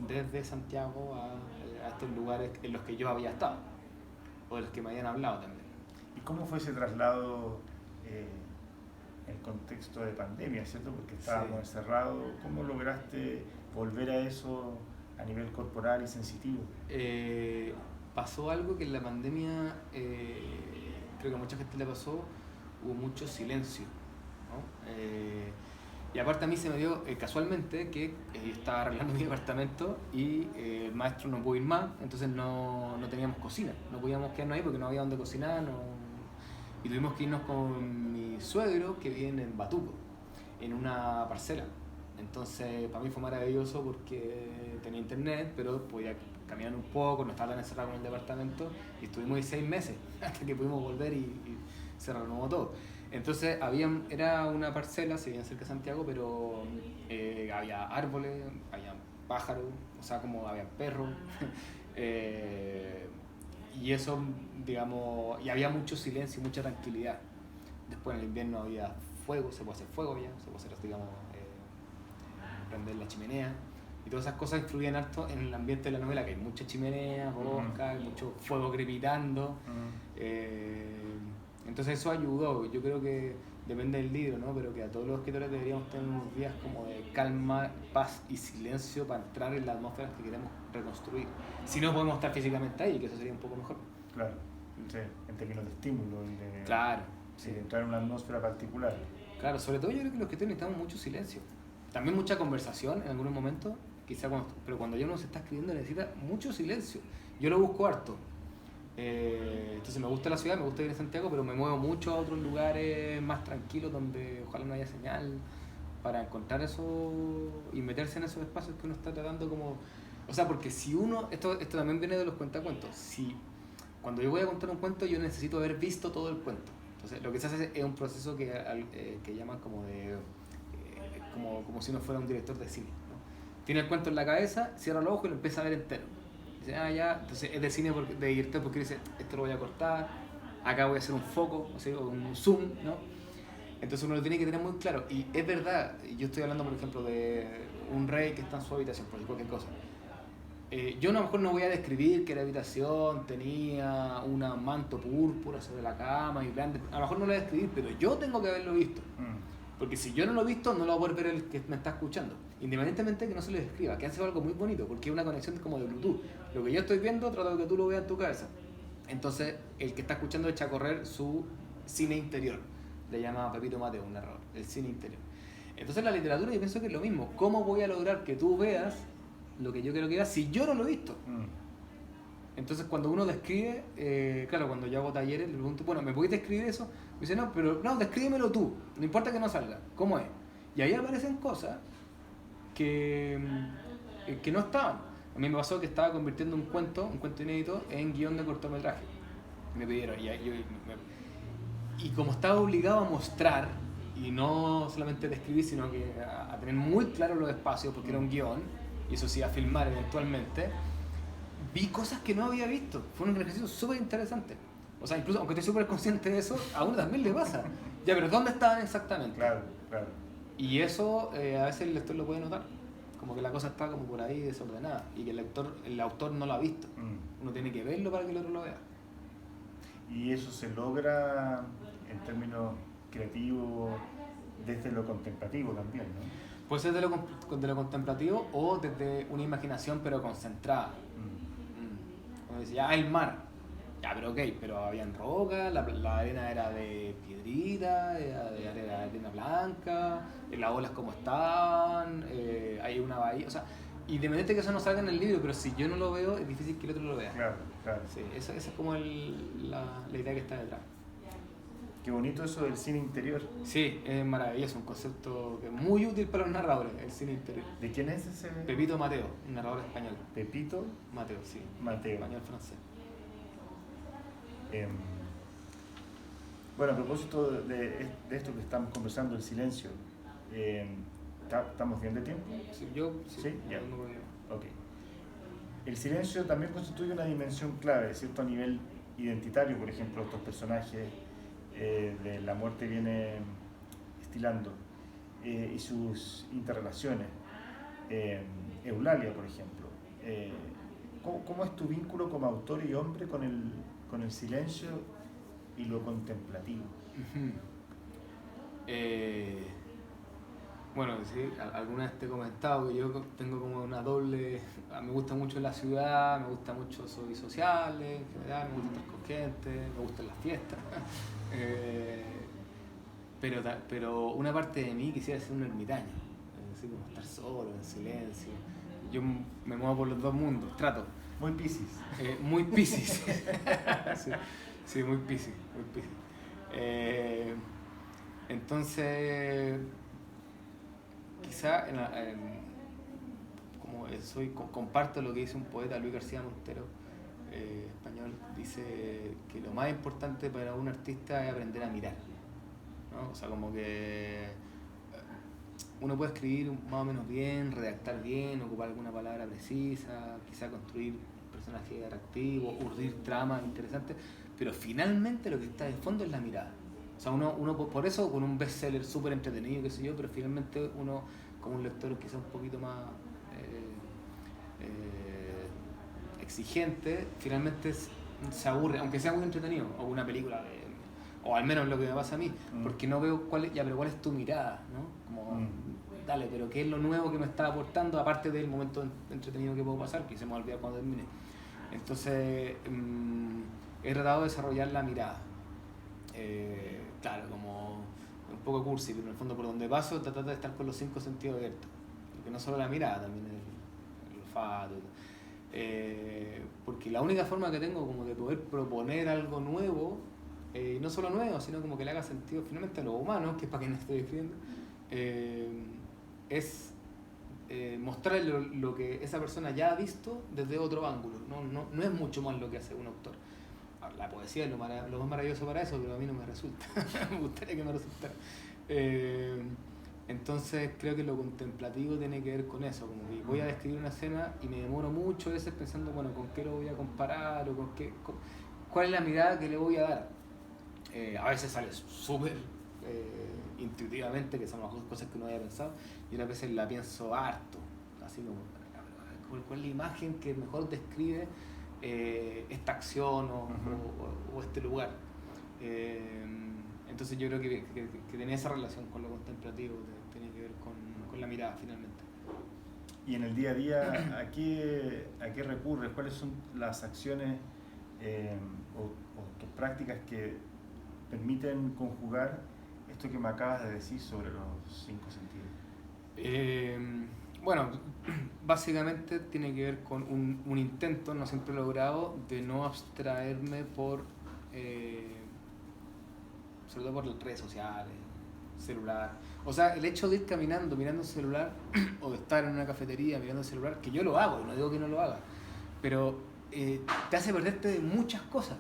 desde Santiago a estos lugares en los que yo había estado, o de los que me habían hablado también. ¿Y cómo fue ese traslado en el contexto de pandemia, ¿cierto? Porque estábamos encerrados. ¿Cómo lograste volver a eso a nivel corporal y sensitivo? Pasó algo que en la pandemia, creo que a mucha gente le pasó, hubo mucho silencio, ¿no? Y aparte a mí se me dio casualmente que yo estaba arreglando mi departamento y el maestro no pudo ir más, entonces no teníamos cocina, no podíamos quedarnos ahí porque no había donde cocinar, y tuvimos que irnos con mi suegro que vive en Batuco, en una parcela. Entonces para mí fue maravilloso porque tenía internet, pero podía caminar un poco, no estaba tan encerrado con el departamento, y estuvimos ahí 6 meses hasta que pudimos volver y se renovó todo. Entonces era una parcela, se veía cerca de Santiago, pero había árboles, había pájaros, o sea, como había perros, y eso, digamos, y había mucho silencio y mucha tranquilidad. Después en el invierno había fuego, se puede hacer fuego ya, se puede hacer, digamos, prender la chimenea, y todas esas cosas influían harto en el ambiente de la novela, que hay muchas chimeneas, bosques, hay mucho fuego crepitando. Entonces eso ayudó. Yo creo que depende del libro, ¿no? Pero que a todos los escritores deberíamos tener unos días como de calma, paz y silencio para entrar en la atmósfera que queremos reconstruir. Si no podemos estar físicamente ahí, que eso sería un poco mejor. Claro, sí, en términos de estímulo, claro, sí, de entrar en una atmósfera particular. Claro, sobre todo yo creo que los escritores necesitamos mucho silencio. También mucha conversación en algunos momentos, pero cuando uno se está escribiendo necesita mucho silencio. Yo lo busco harto. Entonces me gusta la ciudad, me gusta vivir en Santiago, pero me muevo mucho a otros lugares más tranquilos donde ojalá no haya señal, para encontrar eso y meterse en esos espacios que uno está tratando como... O sea, porque si uno... Esto también viene de los cuentacuentos. Si cuando yo voy a contar un cuento yo necesito haber visto todo el cuento. Entonces lo que se hace es un proceso que llaman como de... como si uno fuera un director de cine, ¿no? Tiene el cuento en la cabeza, cierra los ojos y lo empieza a ver entero. Dice, ya, entonces es de cine de director porque dice, esto lo voy a cortar, acá voy a hacer un foco, o un zoom, ¿no? Entonces uno lo tiene que tener muy claro. Y es verdad, yo estoy hablando, por ejemplo, de un rey que está en su habitación, por cualquier cosa. Yo a lo mejor no voy a describir que la habitación tenía un manto púrpura sobre la cama y grande. A lo mejor no lo voy a describir, pero yo tengo que haberlo visto. Porque si yo no lo he visto, no lo va a poder ver el que me está escuchando. Independientemente de que no se lo describa, que hace algo muy bonito, porque es una conexión como de Bluetooth. Lo que yo estoy viendo, trato de que tú lo veas en tu cabeza. Entonces, el que está escuchando echa a correr su cine interior. Le llama Pepito Mateo, un narrador, el cine interior. Entonces, la literatura yo pienso que es lo mismo. ¿Cómo voy a lograr que tú veas lo que yo quiero que veas si yo no lo he visto? Entonces, cuando uno describe, claro, cuando yo hago talleres, le pregunto, bueno, ¿me podés describir eso? Me dice, no, pero no, descríbemelo tú, no importa que no salga, ¿cómo es? Y ahí aparecen cosas que no estaban. A mí me pasó que estaba convirtiendo un cuento inédito, en guión de cortometraje. Me pidieron, y como estaba obligado a mostrar, y no solamente describir, sino que a tener muy claro los espacios, porque era un guión, y eso sí, a filmar eventualmente, vi cosas que no había visto. Fue un ejercicio súper interesante. O sea, incluso aunque estoy súper consciente de eso, a uno también le pasa. Ya, pero ¿dónde estaban exactamente? Claro, claro. Y eso a veces el lector lo puede notar. Como que la cosa está como por ahí desordenada y que el autor no lo ha visto. Uno tiene que verlo para que el otro lo vea. Y eso se logra en términos creativos desde lo contemplativo también, ¿no? Puede ser de lo contemplativo o desde una imaginación pero concentrada. Como decía, el mar. Ya, pero ok, pero habían rocas, la arena era de piedrita, era de arena blanca, las olas como estaban, hay una bahía, o sea, independiente que eso no salga en el libro, pero si yo no lo veo, es difícil que el otro lo vea. Claro, claro. Sí, esa es como la idea que está detrás. Qué bonito eso del cine interior. Sí, es maravilloso, un concepto que es muy útil para los narradores, el cine interior. ¿De quién es ese? Pepito Mateo, un narrador español. Pepito Mateo, sí. Mateo. Español-francés. Bueno, a propósito de esto que estamos conversando, el silencio, ¿Estamos bien de tiempo? Sí, yo sí. ¿Sí? Ya. No problema. Ok. El silencio también constituye una dimensión clave, ¿cierto? A nivel identitario, por ejemplo, estos personajes de La muerte viene estilando y sus interrelaciones. Eulalia, por ejemplo. ¿Cómo es tu vínculo como autor y hombre con el silencio y lo contemplativo? Bueno, sí, alguna vez te he comentado que yo tengo como una doble... Me gusta mucho la ciudad, me gusta mucho, soy sociable en general, me gusta estar con gente, me gustan las fiestas. Pero una parte de mí quisiera ser un ermitaño, así como estar solo, en silencio. Yo me muevo por los dos mundos, trato. Muy Piscis. Muy Piscis. Sí, muy Piscis. Entonces, quizá comparto lo que dice un poeta, Luis García Montero, español, dice que lo más importante para un artista es aprender a mirar, ¿no? O sea, como que uno puede escribir más o menos bien, redactar bien, ocupar alguna palabra precisa, quizá construir personajes atractivos, urdir tramas interesantes, pero finalmente lo que está de fondo es la mirada. O sea, uno por eso con un bestseller súper entretenido, qué sé yo, pero finalmente uno como un lector quizá un poquito más exigente, finalmente se aburre, aunque sea muy entretenido, o una película, o al menos lo que me pasa a mí, porque no veo cuál es tu mirada, ¿no? Como, dale, pero ¿qué es lo nuevo que me está aportando, aparte del momento entretenido que puedo pasar, que se me ha olvidado cuando termine? Entonces, he tratado de desarrollar la mirada. Claro, como un poco cursi, pero en el fondo por donde paso tratar de estar con los 5 sentidos abiertos. Porque no solo la mirada, también el olfato. Porque la única forma que tengo como de poder proponer algo nuevo, no solo nuevo, sino como que le haga sentido finalmente a los humanos, que es para quien estoy escribiendo, es mostrarle lo que esa persona ya ha visto desde otro ángulo. No es mucho más lo que hace un autor. La poesía es lo más maravilloso para eso, pero a mí no me resulta. Me gustaría que me resultara. Entonces creo que lo contemplativo tiene que ver con eso, como que voy a describir una escena y me demoro mucho a veces pensando, bueno, ¿con qué lo voy a comparar? O ¿cuál es la mirada que le voy a dar? A veces sale súper intuitivamente, que son las cosas que uno había pensado, y otras veces la pienso harto, así como, ¿cuál es la imagen que mejor describe esta acción o este lugar? Entonces yo creo que tiene esa relación con lo contemplativo, tiene que ver con la mirada finalmente. Y en el día a día, ¿a qué recurres? ¿Cuáles son las acciones o tus prácticas que permiten conjugar esto que me acabas de decir sobre los 5 sentidos? Bueno, básicamente tiene que ver con un intento, no siempre logrado, de no abstraerme sobre todo por las redes sociales, celular. O sea, el hecho de ir caminando, mirando el celular, o de estar en una cafetería mirando el celular, que yo lo hago, no digo que no lo haga, pero te hace perderte de muchas cosas.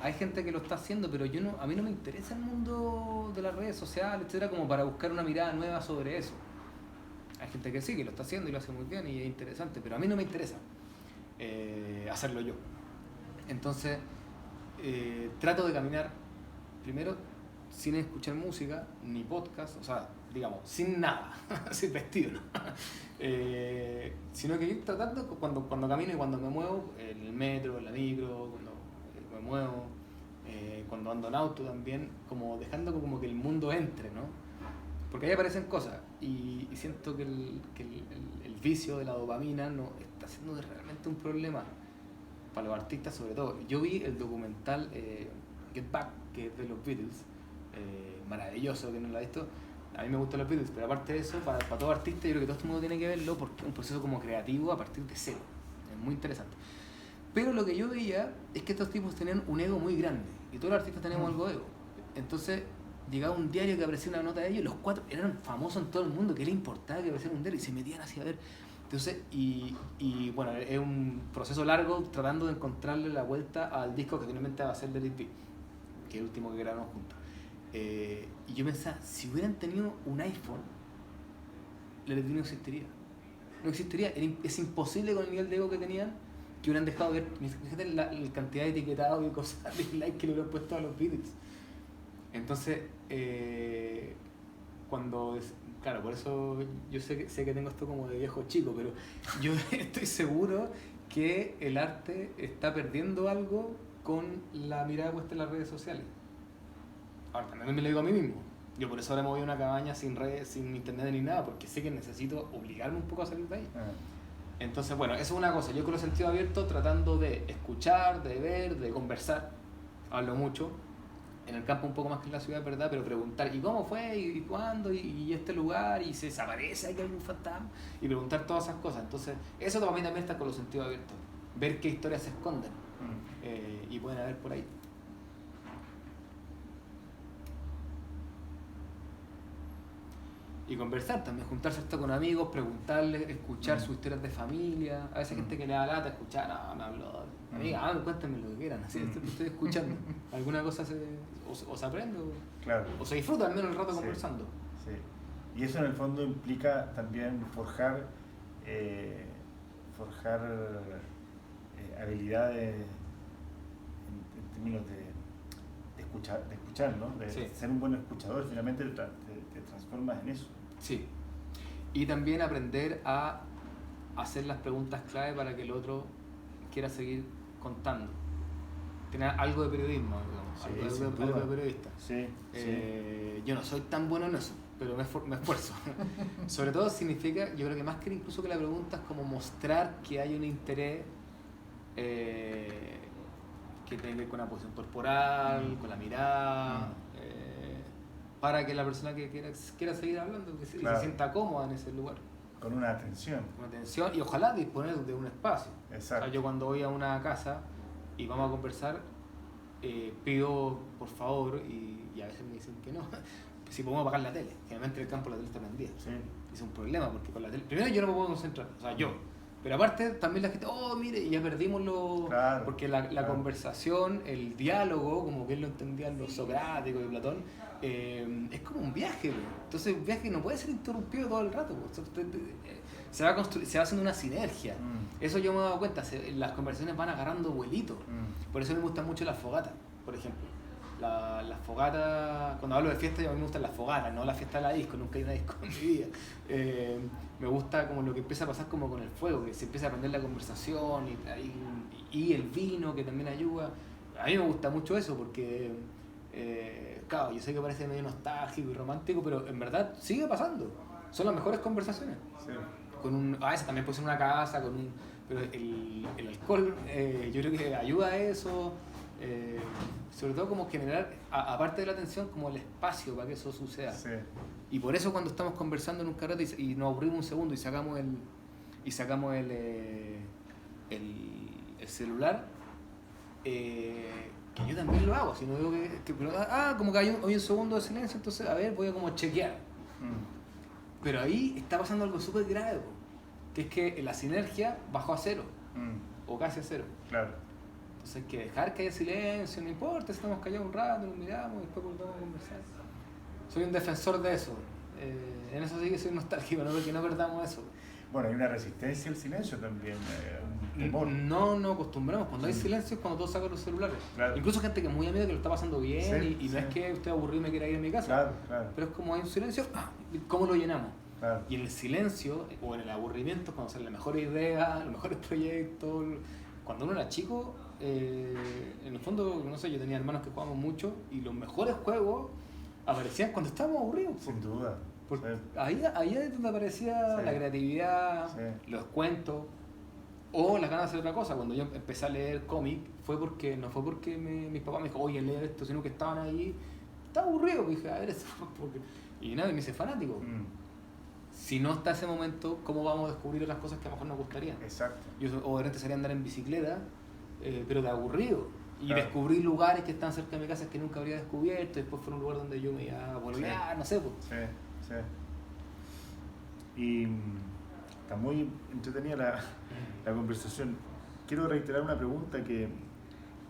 Hay gente que lo está haciendo, pero a mí no me interesa el mundo de las redes sociales, etcétera, como para buscar una mirada nueva sobre eso. Hay gente que sí, que lo está haciendo y lo hace muy bien y es interesante, pero a mí no me interesa hacerlo yo. Entonces, trato de caminar primero sin escuchar música ni podcast, o sea, digamos, sin nada, sin vestido, ¿no? Sino que ir tratando cuando camino y cuando me muevo, en el metro, en la micro, cuando me muevo, cuando ando en auto también, como dejando como que el mundo entre, ¿no? Porque ahí aparecen cosas y siento que el vicio de la dopamina no está siendo realmente un problema para los artistas sobre todo. Yo vi el documental Get Back, que es de los Beatles, maravilloso, que no lo ha visto. A mí me gustan los Beatles, pero aparte de eso, para todo artista, yo creo que todo este mundo tiene que verlo porque es un proceso como creativo a partir de cero. Es muy interesante. Pero lo que yo veía es que estos tipos tenían un ego muy grande y todos los artistas tenemos algo de ego. Entonces llegaba un diario que aparecía una nota de ellos, los 4 eran famosos en todo el mundo, que les importaba que apareciera un diario y se metían así a ver. Entonces, y bueno, es un proceso largo tratando de encontrarle la vuelta al disco que finalmente va a ser Let It Be, que es el último que grabamos juntos. Y yo pensaba, si hubieran tenido un iPhone, la LGTB no existiría. No existiría. Es imposible con el nivel de ego que tenían que hubieran dejado de ver. Fíjate la cantidad de etiquetados y cosas de like que le hubieran puesto a los Beatles. Entonces, claro, por eso yo sé que tengo esto como de viejo chico, pero yo estoy seguro que el arte está perdiendo algo con la mirada puesta en las redes sociales. Ahora, también me lo digo a mí mismo. Yo por eso ahora me voy a una cabaña sin redes, sin internet ni nada, porque sé que necesito obligarme un poco a salir de ahí. Entonces, bueno, eso es una cosa. Yo con los sentidos abiertos tratando de escuchar, de ver, de conversar. Hablo mucho. En el campo un poco más que en la ciudad, ¿verdad? Pero preguntar, ¿y cómo fue? ¿Y cuándo? ¿Y este lugar? ¿Y se desaparece? ¿Hay algún fantasma? Y preguntar todas esas cosas. Entonces, eso para mí también está con los sentidos abiertos. Ver qué historias se esconden y pueden haber por ahí. Y conversar también, juntarse hasta con amigos, preguntarles, escuchar sus historias de familia. A veces hay gente que le da lata escuchar, no, me habló, amiga, cuéntame lo que quieran, así estoy escuchando. Alguna cosa o se aprende o se disfruta al menos el rato conversando. Sí. Y eso en el fondo implica también forjar habilidades en términos de escuchar, ¿no? De ser un buen escuchador, finalmente te transformas en eso. Sí. Y también aprender a hacer las preguntas clave para que el otro quiera seguir contando. Tener algo de periodismo, digamos, algo de periodista. Sí. Yo no soy tan bueno en eso, pero me esfuerzo. Sobre todo significa, yo creo que más que incluso que la pregunta es como mostrar que hay un interés que tiene que ver con la posición corporal, con la mirada, para que la persona que quiera seguir hablando, que se sienta cómoda en ese lugar. Con una atención. Y ojalá disponer de un espacio. Exacto. O sea, yo cuando voy a una casa y vamos a conversar, pido por favor, y a veces me dicen que no, si podemos apagar la tele. Generalmente en el campo la tele está prendida. Sí. Es un problema porque con la tele, primero yo no me puedo concentrar, o sea, yo. Pero aparte también la gente, mire, ya perdimos porque la conversación, el diálogo, como bien lo entendían los socráticos y Platón, es como un viaje, bro. Entonces un viaje no puede ser interrumpido todo el rato, se va haciendo una sinergia. Eso yo me he dado cuenta, las conversaciones van agarrando vuelito. Por eso me gustan mucho las fogatas, por ejemplo. Las fogatas, cuando hablo de fiesta, a mí me gustan las fogatas, no la fiesta de la disco, nunca hay una disco en mi vida. Me gusta como lo que empieza a pasar como con el fuego, que se empieza a aprender la conversación y el vino que también ayuda. A mí me gusta mucho eso porque, claro, yo sé que parece medio nostálgico y romántico, pero en verdad sigue pasando. Son las mejores conversaciones. Sí. A veces también puede ser una casa, pero el alcohol yo creo que ayuda a eso. Sobre todo como generar, aparte de la atención, como el espacio para que eso suceda. Sí. Y por eso cuando estamos conversando en un carrete y nos aburrimos un segundo y sacamos el celular, que yo también lo hago, si no digo como que hay un segundo de silencio, entonces a ver, voy a como chequear. Pero ahí está pasando algo súper grave, que es que la sinergia bajó a cero, o casi a cero. Claro. Entonces hay que dejar que haya silencio, no importa si estamos callados un rato, nos miramos y después volvemos a conversar. Soy un defensor de eso. En eso sí que soy nostálgico, ¿no? Porque no perdamos eso. Bueno, hay una resistencia al silencio también, un temor. No acostumbramos. Cuando hay silencio es cuando todos sacan los celulares. Claro. Incluso gente que es muy amiga que lo está pasando bien y no es que estoy aburrido y me quiera ir a mi casa. Claro. Pero es como hay un silencio, ¿cómo lo llenamos? Claro. Y en el silencio o en el aburrimiento es cuando salen las mejores ideas, los mejores proyectos. Cuando uno era chico, en el fondo, no sé, yo tenía hermanos que jugábamos mucho y los mejores juegos aparecían cuando estábamos aburridos. Sin duda. Porque ahí es donde aparecía la creatividad, los cuentos o las ganas de hacer otra cosa. Cuando yo empecé a leer cómic no fue porque mis papás me dijo, oye, lee esto, sino que estaban ahí, estaba aburrido, pues dije, a ver eso, y nadie me hice fanático. Si no está ese momento, ¿cómo vamos a descubrir otras cosas que a lo mejor nos gustarían? Exacto. O de repente salía a andar en bicicleta, pero de aburrido. Y Claro. descubrí lugares que están cerca de mi casa que nunca habría descubierto. Después fue un lugar donde yo me iba a volver, no sé. Pues. Sí. Y está muy entretenida la conversación. Quiero reiterar una pregunta que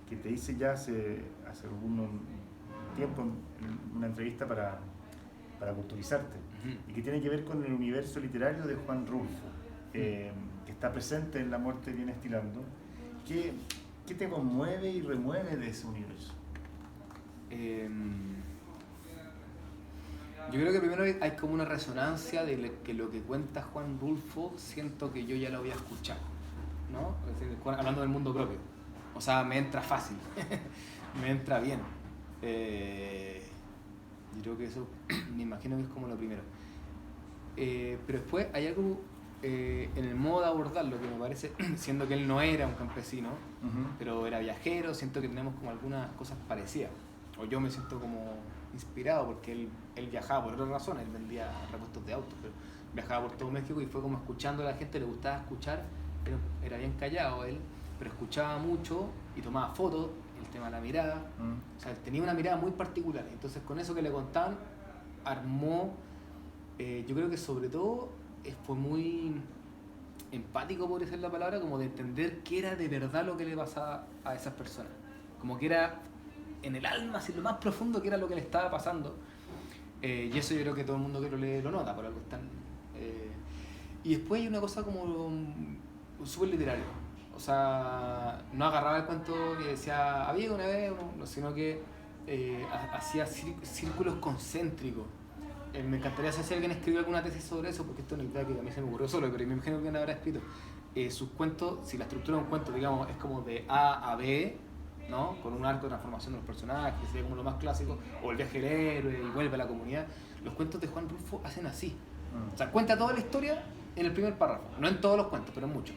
te hice ya hace tiempo en una entrevista para culturizarte, y que tiene que ver con el universo literario de Juan Rulfo, que está presente en La muerte viene estilando. ¿Qué te conmueve y remueve de ese universo? Yo creo que primero hay como una resonancia de que lo que cuenta Juan Rulfo siento que yo ya lo había escuchado, ¿no? Es decir, hablando del mundo propio. O sea, me entra fácil, me entra bien. Yo creo que eso me imagino que es como lo primero. Pero después hay algo en el modo de abordarlo que me parece, siendo que él no era un campesino, pero era viajero, siento que tenemos como algunas cosas parecidas. O yo me siento como inspirado porque él viajaba por otras razones, él vendía repuestos de autos, pero viajaba por todo México y fue como escuchando a la gente, le gustaba escuchar, pero era bien callado él, pero escuchaba mucho y tomaba fotos, el tema de la mirada, o sea, él tenía una mirada muy particular, entonces con eso que le contaban, armó, yo creo que sobre todo fue muy empático, por decir la palabra, como de entender qué era de verdad lo que le pasaba a esas personas, como que era en el alma, así lo más profundo que era lo que le estaba pasando, y eso yo creo que todo el mundo que lo lee lo nota, por algo están. Y después hay una cosa como súper literario, o sea, no agarraba el cuento que decía había una vez, sino que hacía círculos concéntricos. Me encantaría saber si alguien escribió alguna tesis sobre eso, porque esto es una idea que a mí se me ocurrió solo, pero me imagino que alguien habrá escrito. Sus cuentos, si la estructura de un cuento, digamos, es como de A a B, ¿no? Con un arco de transformación de los personajes, que sería como lo más clásico, o el viaje del héroe y vuelve a la comunidad. Los cuentos de Juan Rulfo hacen así. O sea, cuenta toda la historia en el primer párrafo. No en todos los cuentos, pero en muchos.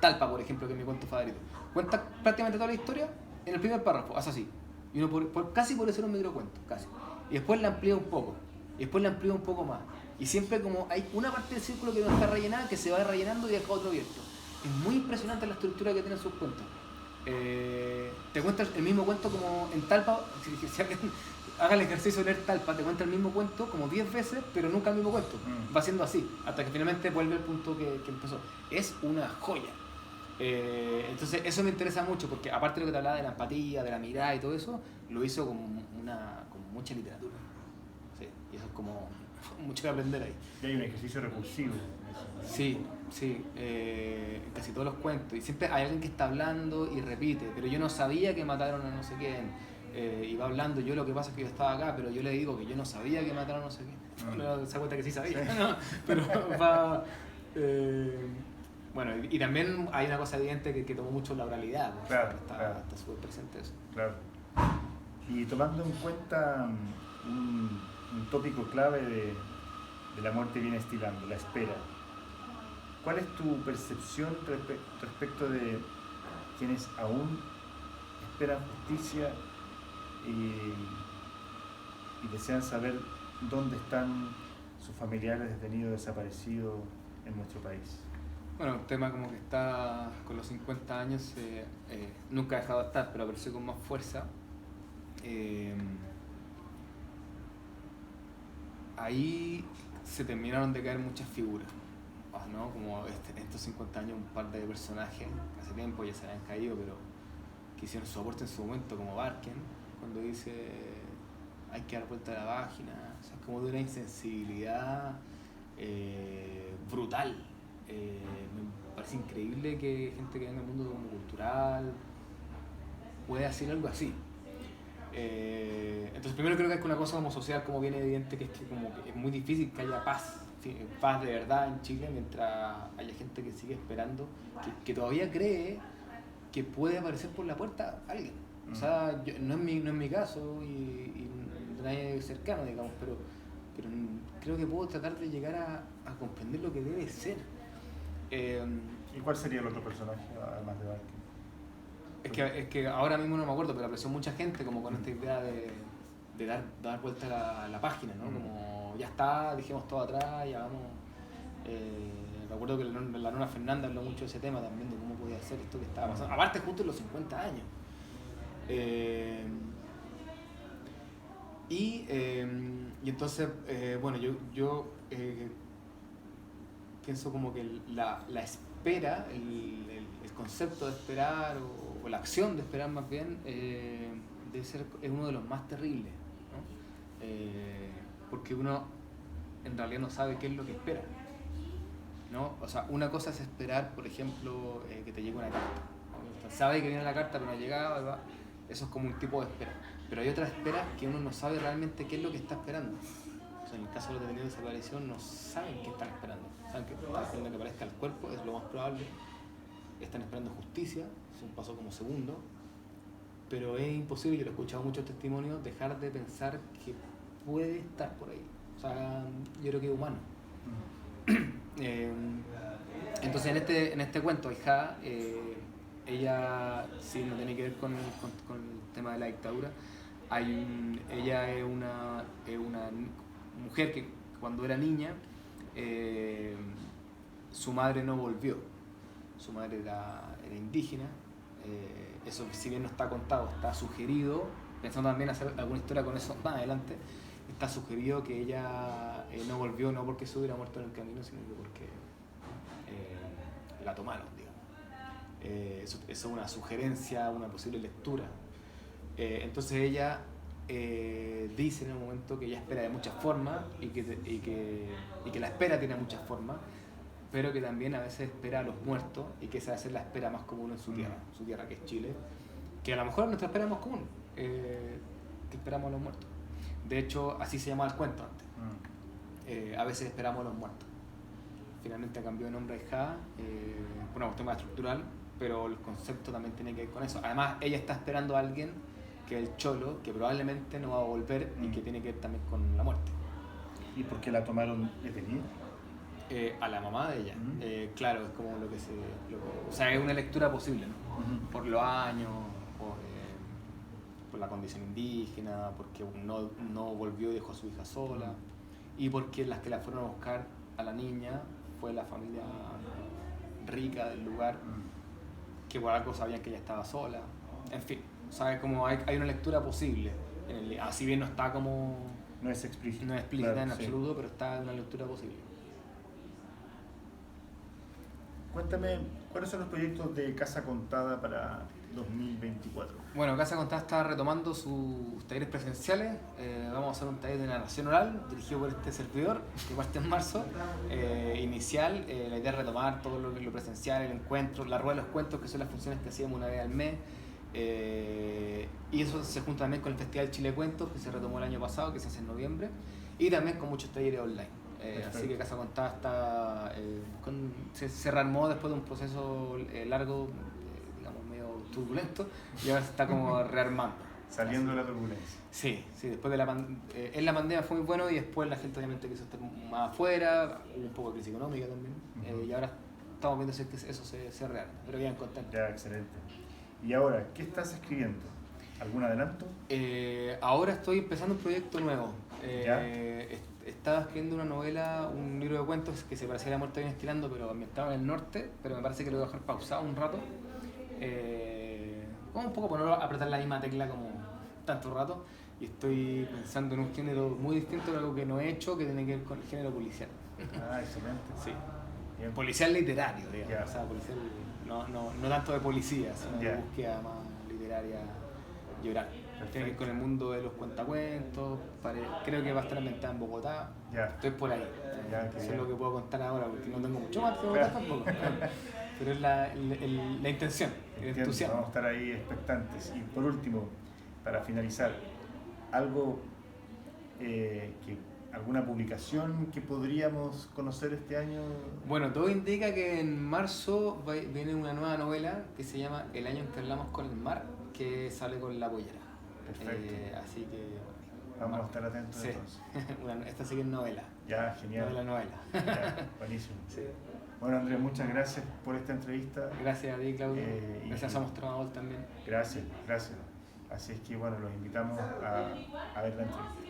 Talpa, por ejemplo, que es mi cuento favorito. Cuenta prácticamente toda la historia en el primer párrafo, hace así. Y uno casi puede ser un microcuento, casi. Y después la amplía un poco. Y después la amplía un poco más. Y siempre como hay una parte del círculo que no está rellenada, que se va rellenando y deja otro abierto. Es muy impresionante la estructura que tienen sus cuentos. Te cuenta el mismo cuento como en Talpa, si alguien haga el ejercicio de leer Talpa, te cuenta el mismo cuento como 10 veces, pero nunca el mismo cuento. Va siendo así, hasta que finalmente vuelve al punto que empezó. Es una joya. Entonces eso me interesa mucho, porque aparte de lo que te hablaba de la empatía, de la mirada y todo eso, lo hizo con mucha literatura. Sí, y eso es como mucho que aprender ahí. Y hay un ejercicio recursivo. Sí, en casi todos los cuentos. Y siempre hay alguien que está hablando y repite, pero yo no sabía que mataron a no sé quién. Y va hablando, yo lo que pasa es que yo estaba acá, pero yo le digo que yo no sabía que mataron a no sé quién. No se da cuenta que sí sabía, sí. ¿No? Pero va... bueno, y también hay una cosa evidente que tomó mucho la oralidad, ¿no? Claro, está súper presente eso. Claro. Y tomando en cuenta un tópico clave de La muerte viene estilando, la espera. ¿Cuál es tu percepción respecto de quienes aún esperan justicia y desean saber dónde están sus familiares detenidos, desaparecidos en nuestro país? Bueno, un tema como que está con los 50 años, nunca ha dejado de estar, pero apareció con más fuerza. Ahí se terminaron de caer muchas figuras, ¿no? Como estos 50 años, un par de personajes que hace tiempo ya se habían caído, pero que hicieron su aporte en su momento, como Barken, cuando dice hay que dar vuelta a la página, o sea, es como de una insensibilidad brutal. Me parece increíble que gente que venga del mundo como cultural pueda hacer algo así. Entonces primero creo que es una cosa como social como bien evidente, que es que como que es muy difícil que haya paz de verdad en Chile mientras haya gente que sigue esperando, que todavía cree que puede aparecer por la puerta alguien. O sea, no es mi caso y nadie cercano, digamos, pero creo que puedo tratar de llegar a comprender lo que debe ser. ¿Y cuál sería el otro personaje, además de Barken? Es que ahora mismo no me acuerdo, pero apareció mucha gente como con esta idea de dar vuelta a la página, ¿no? Como ya está, dijimos todo atrás, ya vamos. Me acuerdo que la Nona Fernanda habló mucho de ese tema también, de cómo podía ser esto que estaba pasando. Aparte, justo en los 50 años. Y entonces, bueno, yo pienso como que la espera, el concepto de esperar o la acción de esperar más bien, es uno de los más terribles. porque uno en realidad no sabe qué es lo que espera, ¿no? O sea, una cosa es esperar, por ejemplo, que te llegue una carta. Sabe que viene la carta pero no ha llegado, ¿verdad? Eso es como un tipo de espera. Pero hay otras esperas que uno no sabe realmente qué es lo que está esperando. O sea, en el caso de los detenidos de desaparición no saben qué están esperando. Saben que están esperando que aparezca el cuerpo, es lo más probable. Están esperando justicia, es un paso como segundo. Pero es imposible, yo lo he escuchado en muchos testimonios, dejar de pensar que puede estar por ahí. O sea, yo creo que es humano. Entonces en este cuento, Ahijada, ella sí no tiene que ver con el tema de la dictadura. Ella es una mujer que cuando era niña su madre no volvió. Su madre era indígena. Eso, si bien no está contado, está sugerido, pensando también hacer alguna historia con eso más adelante, está sugerido que ella no volvió no porque se hubiera muerto en el camino, sino que porque la tomaron, digamos. Eso es una sugerencia, una posible lectura. Entonces ella dice en un momento que ella espera de muchas formas y que la espera tiene muchas formas, pero que también a veces espera a los muertos y que esa va a ser la espera más común en su tierra que es Chile, que a lo mejor nuestra espera es más común, que esperamos a los muertos. De hecho, así se llamaba el cuento antes. A veces esperamos a los muertos. Finalmente cambió de nombre a Ahijada, por una cuestión más estructural, pero el concepto también tiene que ver con eso. Además, ella está esperando a alguien, que es el cholo, que probablemente no va a volver y que tiene que ver también con la muerte. ¿Y por qué la tomaron detenida? A la mamá de ella. Claro, es como lo que o sea, es una lectura posible, ¿no? Por los años, por la condición indígena, porque no volvió y dejó a su hija sola, y porque las que la fueron a buscar a la niña fue la familia rica del lugar, que por algo sabían que ella estaba sola. En fin, o sea, como hay una lectura posible. Si bien no está como... No es explícita. No es explícita claro, en absoluto, pero está una lectura posible. Cuéntame, ¿cuáles son los proyectos de Casa Contada para 2024? Bueno, Casa Contada está retomando sus talleres presenciales. Vamos a hacer un taller de narración oral dirigido por este servidor, que parte en marzo. Inicial, la idea es retomar todo lo presencial, el encuentro, la rueda de los cuentos, que son las funciones que hacíamos una vez al mes. Y eso se junta también con el Festival Chile Cuentos, que se retomó el año pasado, que se hace en noviembre. Y también con muchos talleres online. Así que Casa Contada está se rearmó después de un proceso largo, digamos medio turbulento, y ahora se está como rearmando. Saliendo de la turbulencia. Sí, después de en la pandemia fue muy bueno y después la gente obviamente quiso estar más afuera, hubo un poco de crisis económica también, y ahora estamos viendo si eso se rearma, pero bien contento. Ya, excelente. Y ahora, ¿qué estás escribiendo? ¿Algún adelanto? Ahora estoy empezando un proyecto nuevo. Estaba escribiendo una novela, un libro de cuentos que se parecía a La muerte viene estirando, pero ambientado en el norte, pero me parece que lo voy a dejar pausado un rato. Como un poco por no apretar la misma tecla como tanto rato. Y estoy pensando en un género muy distinto de algo que no he hecho, que tiene que ver con el género policial. Ah, excelente. Sí. Bien. Policial literario, digamos. Yeah. O sea, policial, no tanto de policía, sino de búsqueda más literaria y oral. Tiene que ver con el mundo de los cuentacuentos. Creo que va a estar ambientada en Bogotá. Estoy por ahí. Eso es lo que puedo contar ahora, porque no tengo mucho más que contar tampoco. Pero es la intención, el entusiasmo. Vamos a estar ahí expectantes. Y por último, para finalizar, ¿alguna publicación que podríamos conocer este año? Bueno, todo indica que en marzo viene una nueva novela que se llama El año en que hablamos con el mar, que sale con La Pollera. Perfecto. Así que... Vamos a estar atentos sí. Entonces. Esta sí que es novela. Ya, genial. Novela. Ya, buenísimo. Sí. Bueno, Andrés, muchas gracias por esta entrevista. Gracias a ti, Claudio. Gracias a Somos Tramador también. Gracias. Así es que, bueno, los invitamos a ver la entrevista.